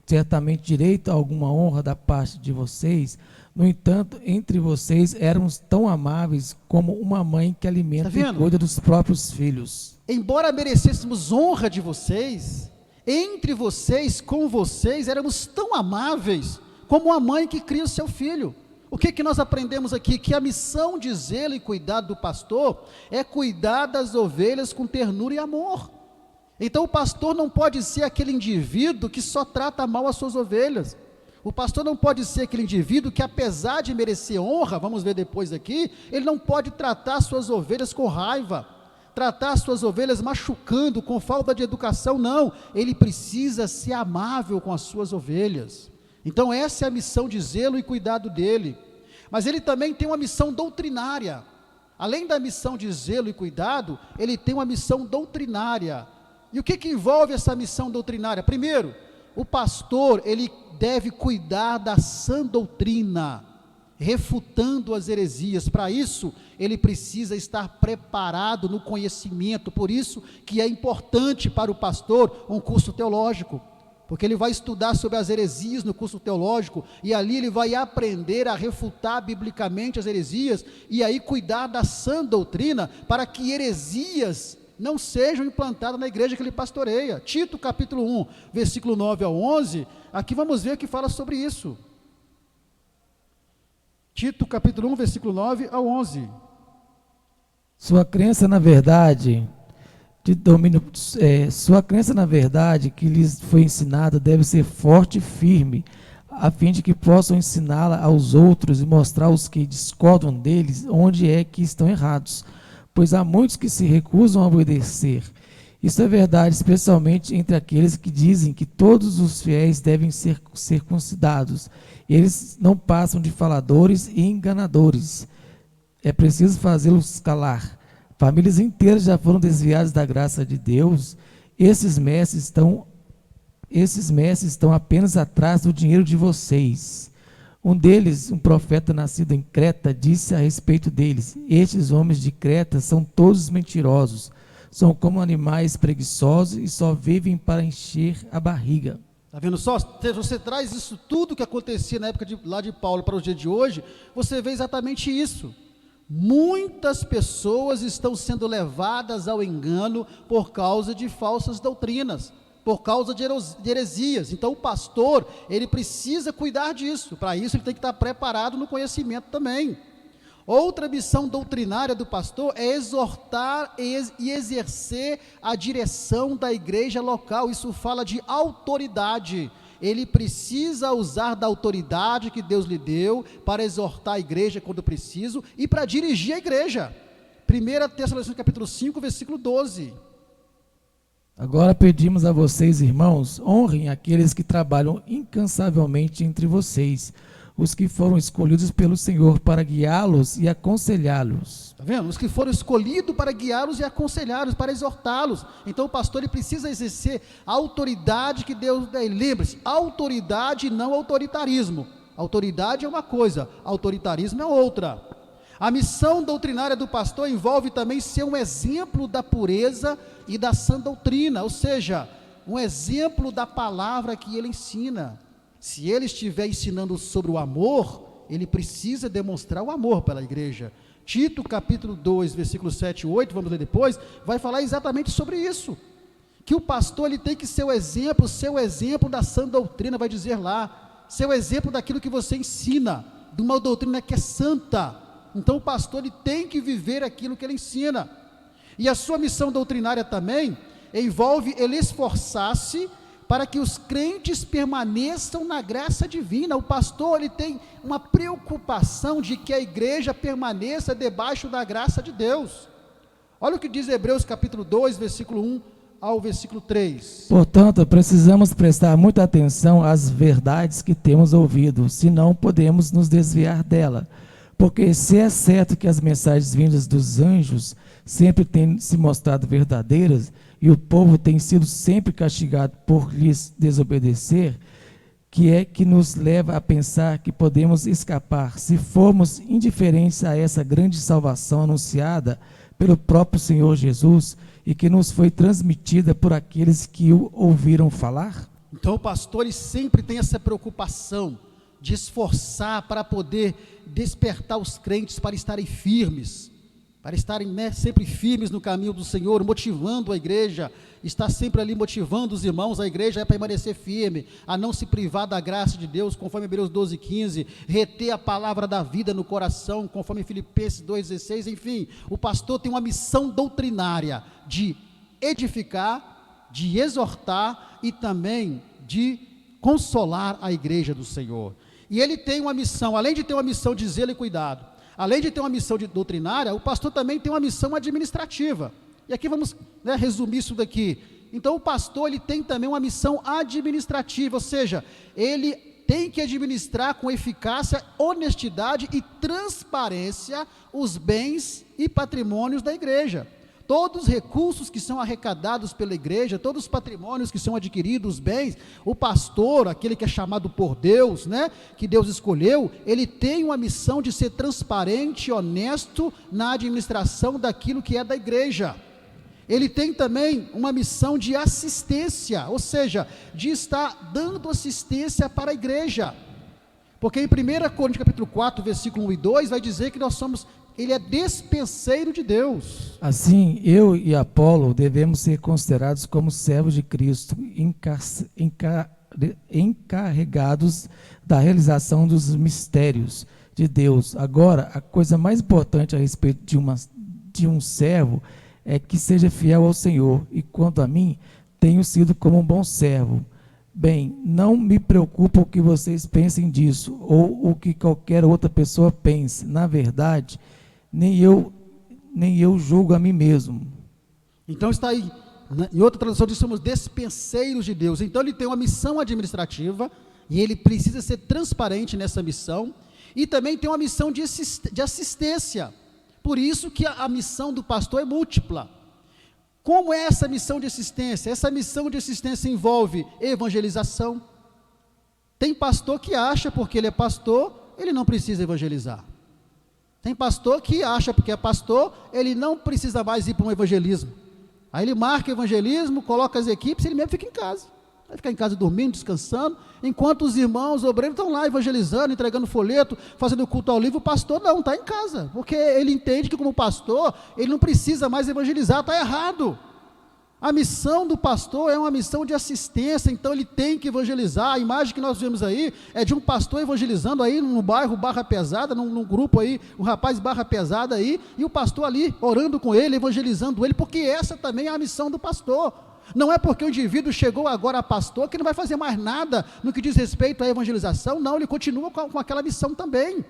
certamente direito a alguma honra da parte de vocês, no entanto, entre vocês éramos tão amáveis como uma mãe que alimenta e cuida dos próprios filhos. Embora merecêssemos honra de vocês, entre vocês, com vocês, éramos tão amáveis como uma mãe que cria o seu filho. O que nós aprendemos aqui? Que a missão de zelo e cuidado do pastor é cuidar das ovelhas com ternura e amor. Então o pastor não pode ser aquele indivíduo que só trata mal as suas ovelhas. O pastor não pode ser aquele indivíduo que, apesar de merecer honra, vamos ver depois aqui, ele não pode tratar as suas ovelhas com raiva, tratar as suas ovelhas machucando, com falta de educação. Não, ele precisa ser amável com as suas ovelhas. Então essa é a missão de zelo e cuidado dele. Mas ele também tem uma missão doutrinária. Além da missão de zelo e cuidado, ele tem uma missão doutrinária. E o que envolve essa missão doutrinária? Primeiro, o pastor, ele deve cuidar da sã doutrina, refutando as heresias. Para isso, ele precisa estar preparado no conhecimento. Por isso que é importante para o pastor um curso teológico, porque ele vai estudar sobre as heresias no curso teológico, e ali ele vai aprender a refutar biblicamente as heresias, e aí cuidar da sã doutrina, para que heresias não sejam implantadas na igreja que ele pastoreia. Tito capítulo 1, versículo 9 ao 11, aqui vamos ver que fala sobre isso. Tito capítulo 1, versículo 9 ao 11. Sua crença na verdade que lhes foi ensinada deve ser forte e firme, a fim de que possam ensiná-la aos outros e mostrar aos que discordam deles onde é que estão errados, pois há muitos que se recusam a obedecer. Isso é verdade, especialmente entre aqueles que dizem que todos os fiéis devem ser circuncidados. Eles não passam de faladores e enganadores. É preciso fazê-los calar. Famílias inteiras já foram desviadas da graça de Deus. Esses mestres estão apenas atrás do dinheiro de vocês. Um deles, um profeta nascido em Creta, disse a respeito deles: estes homens de Creta são todos mentirosos, são como animais preguiçosos e só vivem para encher a barriga. Está vendo só? Você traz isso tudo que acontecia na época lá de Paulo para o dia de hoje, você vê exatamente isso. Muitas pessoas estão sendo levadas ao engano por causa de falsas doutrinas, por causa de heresias. Então o pastor, ele precisa cuidar disso. Para isso ele tem que estar preparado no conhecimento também. Outra missão doutrinária do pastor é exortar e exercer a direção da igreja local. Isso fala de autoridade. Ele precisa usar da autoridade que Deus lhe deu para exortar a igreja quando preciso e para dirigir a igreja. 1 Tessalonicenses capítulo 5, versículo 12. Agora pedimos a vocês, irmãos, honrem aqueles que trabalham incansavelmente entre vocês, os que foram escolhidos pelo Senhor para guiá-los e aconselhá-los. Está vendo? Os que foram escolhidos para guiá-los e aconselhá-los, para exortá-los. Então o pastor, ele precisa exercer a autoridade que Deus dá. Lembre-se, autoridade e não autoritarismo. Autoridade é uma coisa, autoritarismo é outra. A missão doutrinária do pastor envolve também ser um exemplo da pureza e da sã doutrina, ou seja, um exemplo da palavra que ele ensina. Se ele estiver ensinando sobre o amor, ele precisa demonstrar o amor pela igreja. Tito capítulo 2, versículos 7 e 8, vamos ler depois, vai falar exatamente sobre isso, que o pastor ele tem que ser o exemplo da sã doutrina, vai dizer lá, ser o exemplo daquilo que você ensina, de uma doutrina que é santa. Então o pastor ele tem que viver aquilo que ele ensina, e a sua missão doutrinária também envolve ele esforçar-se para que os crentes permaneçam na graça divina. O pastor ele tem uma preocupação de que a igreja permaneça debaixo da graça de Deus. Olha o que diz Hebreus capítulo 2, versículo 1 ao versículo 3. Portanto, precisamos prestar muita atenção às verdades que temos ouvido, senão podemos nos desviar dela. Porque se é certo que as mensagens vindas dos anjos sempre têm se mostrado verdadeiras, e o povo tem sido sempre castigado por lhes desobedecer, que é que nos leva a pensar que podemos escapar se formos indiferentes a essa grande salvação anunciada pelo próprio Senhor Jesus e que nos foi transmitida por aqueles que o ouviram falar? Então o pastor ele sempre tem essa preocupação de esforçar para poder despertar os crentes para estarem firmes, para estarem sempre firmes no caminho do Senhor, motivando a igreja, está sempre ali motivando os irmãos, a igreja é permanecer firme, a não se privar da graça de Deus, conforme Hebreus 12, 15, reter a palavra da vida no coração, conforme Filipenses 2,16, enfim, o pastor tem uma missão doutrinária de edificar, de exortar e também de consolar a igreja do Senhor. E ele tem uma missão, além de ter uma missão de zelo e cuidado, além de ter uma missão doutrinária, o pastor também tem uma missão administrativa. E aqui vamos resumir isso daqui. Então o pastor ele tem também uma missão administrativa, ou seja, ele tem que administrar com eficácia, honestidade e transparência os bens e patrimônios da igreja. Todos os recursos que são arrecadados pela igreja, todos os patrimônios que são adquiridos, os bens, o pastor, aquele que é chamado por Deus, que Deus escolheu, ele tem uma missão de ser transparente e honesto na administração daquilo que é da igreja. Ele tem também uma missão de assistência, ou seja, de estar dando assistência para a igreja. Porque em 1 Coríntios capítulo 4, versículo 1 e 2, vai dizer que ele é despenseiro de Deus. Assim, eu e Apolo devemos ser considerados como servos de Cristo, encarregados da realização dos mistérios de Deus. Agora, a coisa mais importante a respeito de um servo é que seja fiel ao Senhor, e quanto a mim, tenho sido como um bom servo. Bem, não me preocupa o que vocês pensem disso, ou o que qualquer outra pessoa pense. Na verdade, nem eu julgo a mim mesmo. Então está aí, em outra tradução diz, somos despenseiros de Deus. Então ele tem uma missão administrativa, e ele precisa ser transparente nessa missão, e também tem uma missão de assistência. Por isso que a missão do pastor é múltipla. Como é essa missão de assistência? Essa missão de assistência envolve evangelização. Tem pastor que acha, porque ele é pastor, ele não precisa evangelizar. Tem pastor que acha, porque é pastor, ele não precisa mais ir para um evangelismo. Aí ele marca evangelismo, coloca as equipes, ele mesmo fica em casa. Vai ficar em casa dormindo, descansando, enquanto os irmãos obreiros estão lá evangelizando, entregando folheto, fazendo culto ao livro. O pastor não, está em casa, porque ele entende que como pastor, ele não precisa mais evangelizar, está errado. A missão do pastor é uma missão de assistência, então ele tem que evangelizar. A imagem que nós vemos aí é de um pastor evangelizando aí no bairro Barra Pesada, num grupo aí, um rapaz Barra Pesada aí, e o pastor ali orando com ele, evangelizando ele, porque essa também é a missão do pastor. Não é porque o indivíduo chegou agora a pastor que não vai fazer mais nada no que diz respeito à evangelização, não, ele continua com aquela missão também.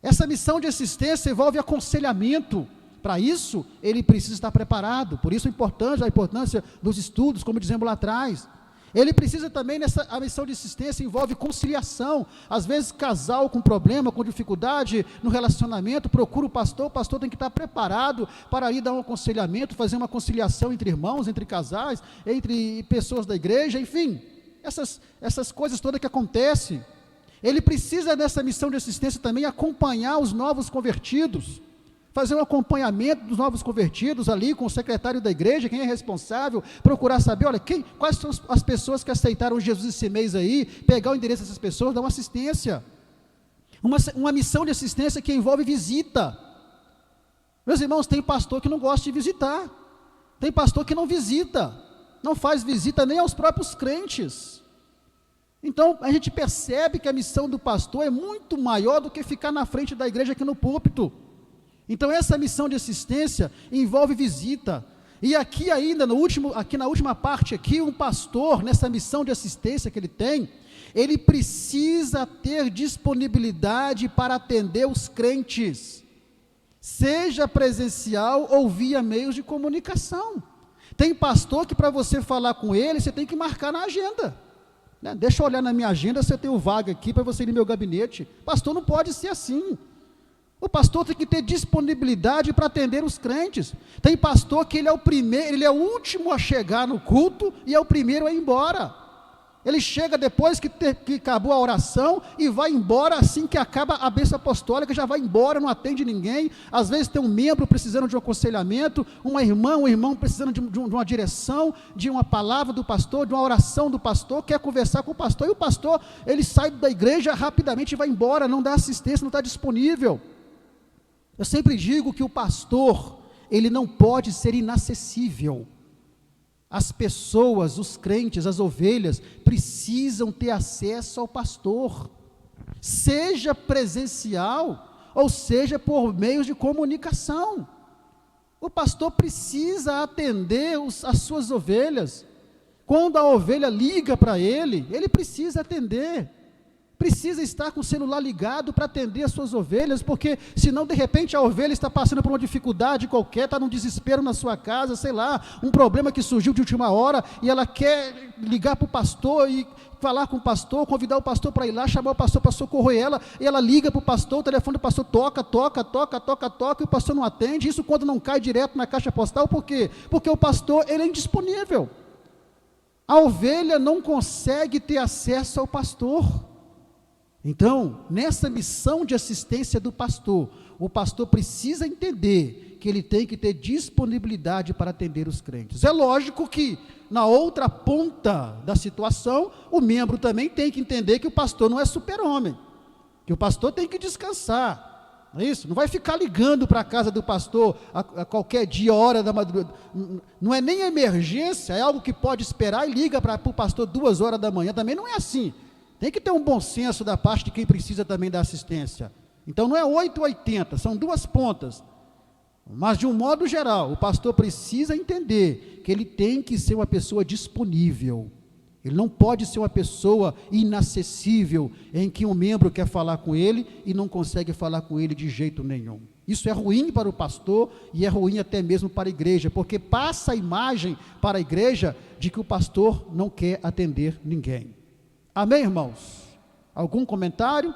Essa missão de assistência envolve aconselhamento. Para isso, ele precisa estar preparado, por isso a importância dos estudos, como dizemos lá atrás. Ele precisa também, a missão de assistência envolve conciliação. Às vezes, casal com problema, com dificuldade no relacionamento, procura o pastor tem que estar preparado para ir dar um aconselhamento, fazer uma conciliação entre irmãos, entre casais, entre pessoas da igreja, enfim, essas coisas todas que acontecem. Ele precisa, nessa missão de assistência também, acompanhar os novos convertidos, fazer um acompanhamento dos novos convertidos ali com o secretário da igreja, quem é responsável, procurar saber, olha, quais são as pessoas que aceitaram Jesus esse mês aí, pegar o endereço dessas pessoas, dar uma assistência. Uma missão de assistência que envolve visita. Meus irmãos, tem pastor que não gosta de visitar. Tem pastor que não visita. Não faz visita nem aos próprios crentes. Então, a gente percebe que a missão do pastor é muito maior do que ficar na frente da igreja aqui no púlpito. Então, essa missão de assistência envolve visita. E aqui ainda, aqui na última parte aqui, um pastor, nessa missão de assistência que ele tem, ele precisa ter disponibilidade para atender os crentes, seja presencial ou via meios de comunicação. Tem pastor que para você falar com ele, você tem que marcar na agenda. Deixa eu olhar na minha agenda se eu tenho vaga aqui para você ir no meu gabinete. Pastor não pode ser assim. O pastor tem que ter disponibilidade para atender os crentes. Tem pastor que ele é o primeiro, ele é o último a chegar no culto e é o primeiro a ir embora. Ele chega depois que acabou a oração e vai embora assim que acaba a bênção apostólica, já vai embora, não atende ninguém. Às vezes tem um membro precisando de um aconselhamento, um irmão precisando de uma direção, de uma palavra do pastor, de uma oração do pastor, quer conversar com o pastor, e o pastor, ele sai da igreja rapidamente e vai embora, não dá assistência, não está disponível. Eu sempre digo que o pastor, ele não pode ser inacessível. As pessoas, os crentes, as ovelhas, precisam ter acesso ao pastor, seja presencial, ou seja por meios de comunicação. O pastor precisa atender as suas ovelhas. Quando a ovelha liga para ele, ele precisa atender. Precisa estar com o celular ligado para atender as suas ovelhas, porque senão de repente a ovelha está passando por uma dificuldade qualquer, está num desespero na sua casa, sei lá, um problema que surgiu de última hora, e ela quer ligar para o pastor e falar com o pastor, convidar o pastor para ir lá, chamar o pastor para socorrer ela, e ela liga para o pastor, o telefone do pastor toca, e o pastor não atende. Isso quando não cai direto na caixa postal. Por quê? Porque o pastor, ele é indisponível. A ovelha não consegue ter acesso ao pastor. Então, nessa missão de assistência do pastor, o pastor precisa entender que ele tem que ter disponibilidade para atender os crentes. É lógico que, na outra ponta da situação, o membro também tem que entender que o pastor não é super-homem, que o pastor tem que descansar, não é isso? Não vai ficar ligando para a casa do pastor a qualquer dia, hora da madrugada, não é nem emergência, é algo que pode esperar e liga para o pastor 2 horas da manhã, também não é assim. Tem que ter um bom senso da parte de quem precisa também da assistência. Então não é 8 ou 80, são 2 pontas. Mas de um modo geral, o pastor precisa entender que ele tem que ser uma pessoa disponível. Ele não pode ser uma pessoa inacessível, em que um membro quer falar com ele e não consegue falar com ele de jeito nenhum. Isso é ruim para o pastor e é ruim até mesmo para a igreja, porque passa a imagem para a igreja de que o pastor não quer atender ninguém. Amém, irmãos? Algum comentário?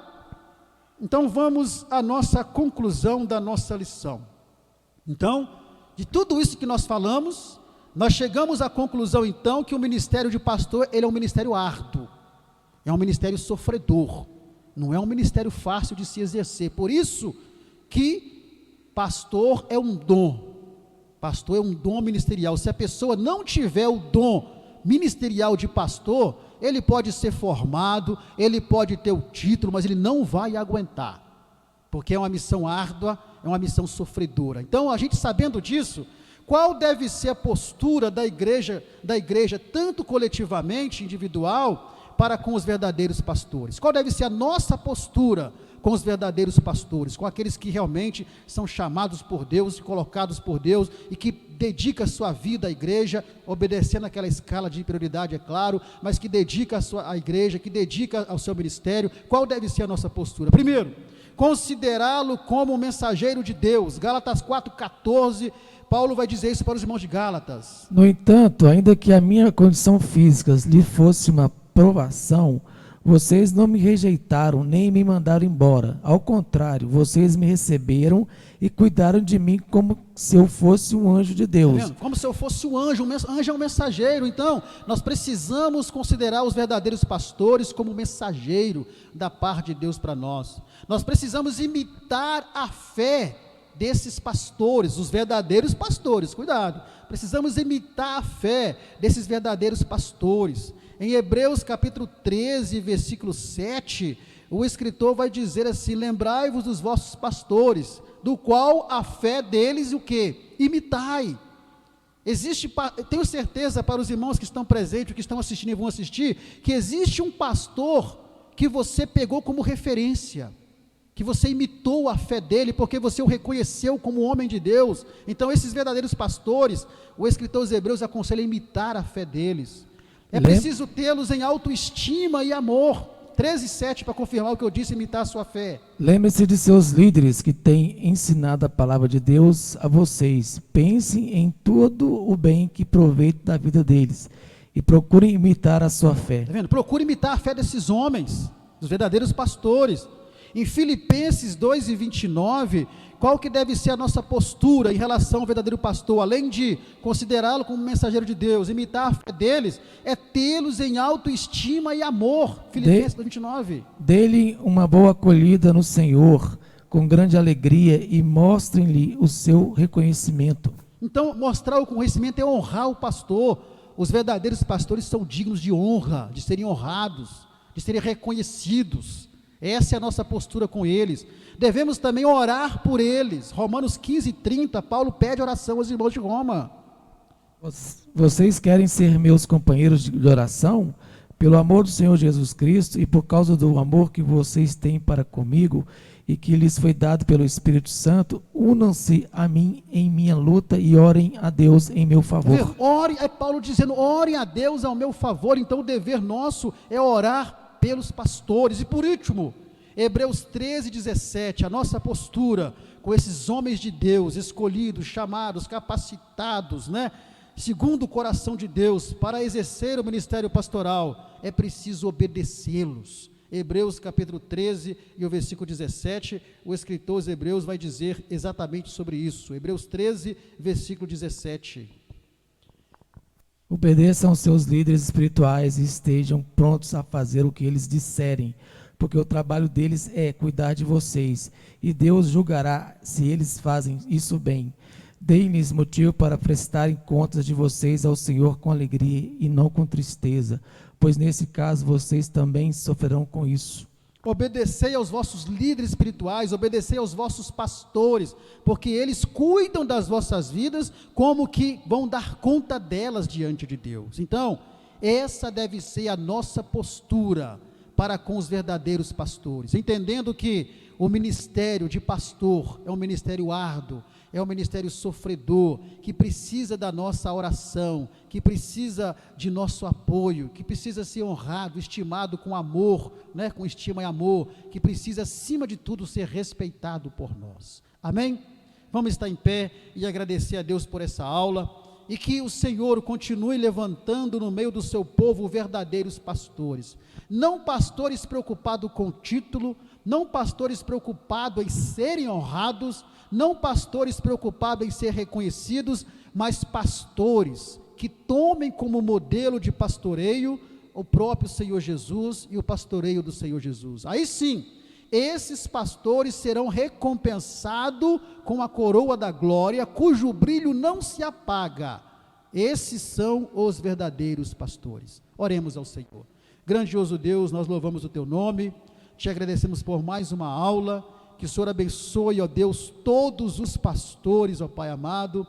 Então vamos à nossa conclusão da nossa lição. Então, de tudo isso que nós falamos, nós chegamos à conclusão então que o ministério de pastor, ele é um ministério árduo, é um ministério sofredor, não é um ministério fácil de se exercer. Por isso que pastor é um dom ministerial. Se a pessoa não tiver o dom ministerial de pastor, ele pode ser formado, ele pode ter o título, mas ele não vai aguentar, porque é uma missão árdua, é uma missão sofredora. Então, a gente sabendo disso, qual deve ser a postura da igreja, tanto coletivamente, individual, para com os verdadeiros pastores? Qual deve ser a nossa postura com os verdadeiros pastores, com aqueles que realmente são chamados por Deus, colocados por Deus, e que dedica a sua vida à igreja, obedecendo aquela escala de prioridade, é claro, mas que dedica à igreja, que dedica ao seu ministério? Qual deve ser a nossa postura? Primeiro, considerá-lo como um mensageiro de Deus. Gálatas 4,14, Paulo vai dizer isso para os irmãos de Gálatas. No entanto, ainda que a minha condição física lhe fosse uma provação, vocês não me rejeitaram, nem me mandaram embora. Ao contrário, vocês me receberam e cuidaram de mim como se eu fosse um anjo de Deus. Tá vendo? Como se eu fosse um anjo é um mensageiro. Então, nós precisamos considerar os verdadeiros pastores como mensageiro da parte de Deus para nós. Nós precisamos imitar a fé desses pastores, os verdadeiros pastores, cuidado. Precisamos imitar a fé desses verdadeiros pastores. Em Hebreus capítulo 13, versículo 7, o escritor vai dizer assim: lembrai-vos dos vossos pastores, do qual a fé deles, o quê? Imitai. Tenho certeza para os irmãos que estão presentes, que estão assistindo e vão assistir, que existe um pastor que você pegou como referência, que você imitou a fé dele, porque você o reconheceu como homem de Deus. Então esses verdadeiros pastores, o escritor aos Hebreus aconselha a imitar a fé deles. É preciso tê-los em autoestima e amor. 13:7 para confirmar o que eu disse, imitar a sua fé. Lembre-se de seus líderes que têm ensinado a palavra de Deus a vocês. Pensem em todo o bem que proveito da vida deles e procurem imitar a sua fé. Está vendo? Procure imitar a fé desses homens, dos verdadeiros pastores. Em Filipenses 2:29, qual que deve ser a nossa postura em relação ao verdadeiro pastor? Além de considerá-lo como mensageiro de Deus, imitar a fé deles, é tê-los em autoestima e amor. Filipenses 2:29. Dê-lhe uma boa acolhida no Senhor, com grande alegria, e mostrem-lhe o seu reconhecimento. Então, mostrar o reconhecimento é honrar o pastor. Os verdadeiros pastores são dignos de honra, de serem honrados, de serem reconhecidos. Essa é a nossa postura com eles. Devemos também orar por eles. Romanos 15:30, Paulo pede oração aos irmãos de Roma. Vocês querem ser meus companheiros de oração? Pelo amor do Senhor Jesus Cristo e por causa do amor que vocês têm para comigo e que lhes foi dado pelo Espírito Santo, unam-se a mim em minha luta e orem a Deus em meu favor. É Paulo dizendo, orem a Deus ao meu favor. Então o dever nosso é orar pelos pastores. E por último, Hebreus 13:17, a nossa postura com esses homens de Deus, escolhidos, chamados, capacitados, segundo o coração de Deus, para exercer o ministério pastoral, é preciso obedecê-los. Hebreus capítulo 13 e o versículo 17, o escritor aos Hebreus vai dizer exatamente sobre isso. Hebreus 13, versículo 17. Obedeçam aos seus líderes espirituais e estejam prontos a fazer o que eles disserem, porque o trabalho deles é cuidar de vocês, e Deus julgará se eles fazem isso bem. Deem-lhes motivo para prestarem contas de vocês ao Senhor com alegria e não com tristeza, pois nesse caso vocês também sofrerão com isso. Obedecei aos vossos líderes espirituais, obedecei aos vossos pastores, porque eles cuidam das vossas vidas, como que vão dar conta delas diante de Deus. Então, essa deve ser a nossa postura para com os verdadeiros pastores, entendendo que o ministério de pastor é um ministério árduo, é um ministério sofredor, que precisa da nossa oração, que precisa de nosso apoio, que precisa ser honrado, estimado com amor, com estima e amor, que precisa, acima de tudo, ser respeitado por nós. Amém? Vamos estar em pé e agradecer a Deus por essa aula, e que o Senhor continue levantando no meio do seu povo verdadeiros pastores, não pastores preocupados com título, não pastores preocupados em serem honrados, não pastores preocupados em ser reconhecidos, mas pastores que tomem como modelo de pastoreio o próprio Senhor Jesus e o pastoreio do Senhor Jesus. Aí sim, esses pastores serão recompensados com a coroa da glória, cujo brilho não se apaga. Esses são os verdadeiros pastores. Oremos ao Senhor. Grandioso Deus, nós louvamos o teu nome, te agradecemos por mais uma aula. Que o Senhor abençoe, ó Deus, todos os pastores, ó Pai amado,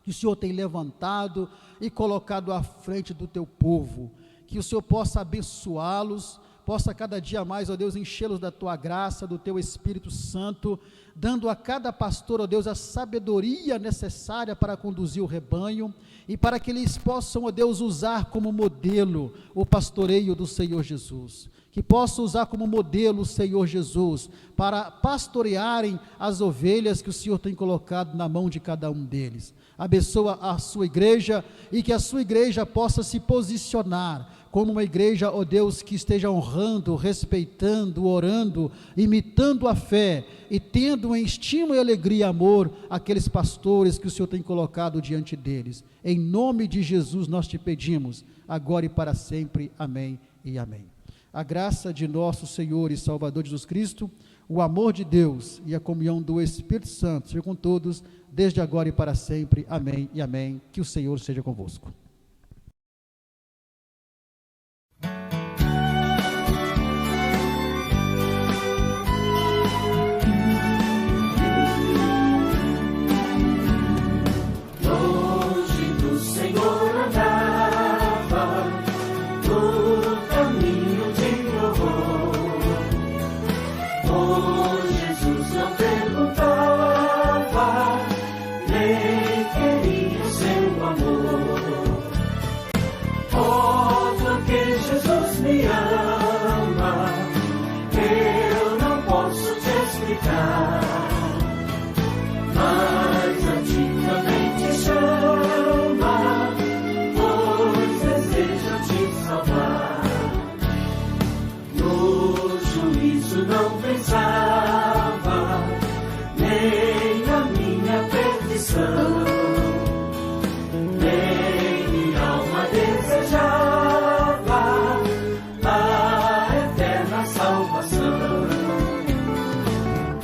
que o Senhor tem levantado e colocado à frente do teu povo, que o Senhor possa abençoá-los, possa cada dia mais, ó Deus, enchê-los da tua graça, do teu Espírito Santo, dando a cada pastor, ó Deus, a sabedoria necessária para conduzir o rebanho, e para que eles possam, ó Deus, usar como modelo o pastoreio do Senhor Jesus, que possam usar como modelo o Senhor Jesus, para pastorearem as ovelhas que o Senhor tem colocado na mão de cada um deles. Abençoa a sua igreja, e que a sua igreja possa se posicionar como uma igreja, ó Deus, que esteja honrando, respeitando, orando, imitando a fé, e tendo em estima e alegria e amor aqueles pastores que o Senhor tem colocado diante deles. Em nome de Jesus nós te pedimos, agora e para sempre. Amém e amém. A graça de nosso Senhor e Salvador Jesus Cristo, o amor de Deus e a comunhão do Espírito Santo seja com todos, desde agora e para sempre. Amém e amém. Que o Senhor seja convosco. Mas a ti também te chama, pois deseja te salvar. No juízo não pensava, nem a minha perdição, nem minha alma desejava a eterna salvação.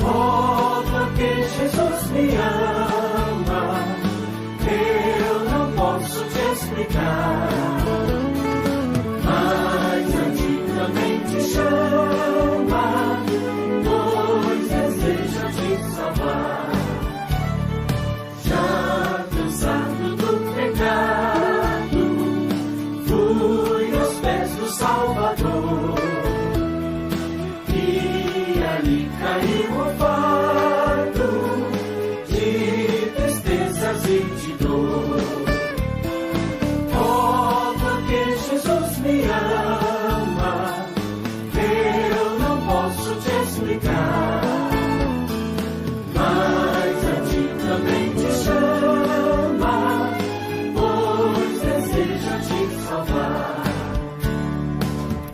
Oh, porque Jesus me ama, eu não posso te explicar. Mas a ti também te chama, pois deseja te salvar. Já cansado do pecado, fui aos pés do Salvador, e ali caiu o fardo de tristezas e de dor. Oh, porque Jesus me ama, eu não posso te explicar. Mas a ti também te chama, pois deseja te salvar.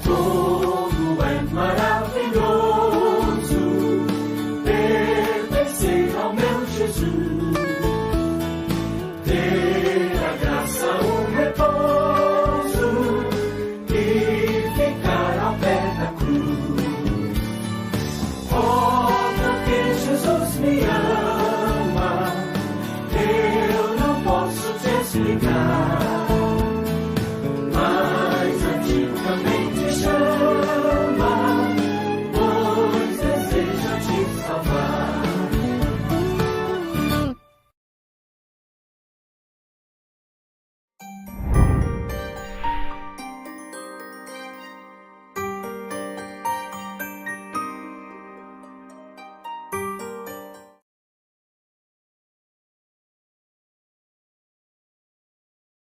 Como é maravilhoso pertencer ao meu Jesus.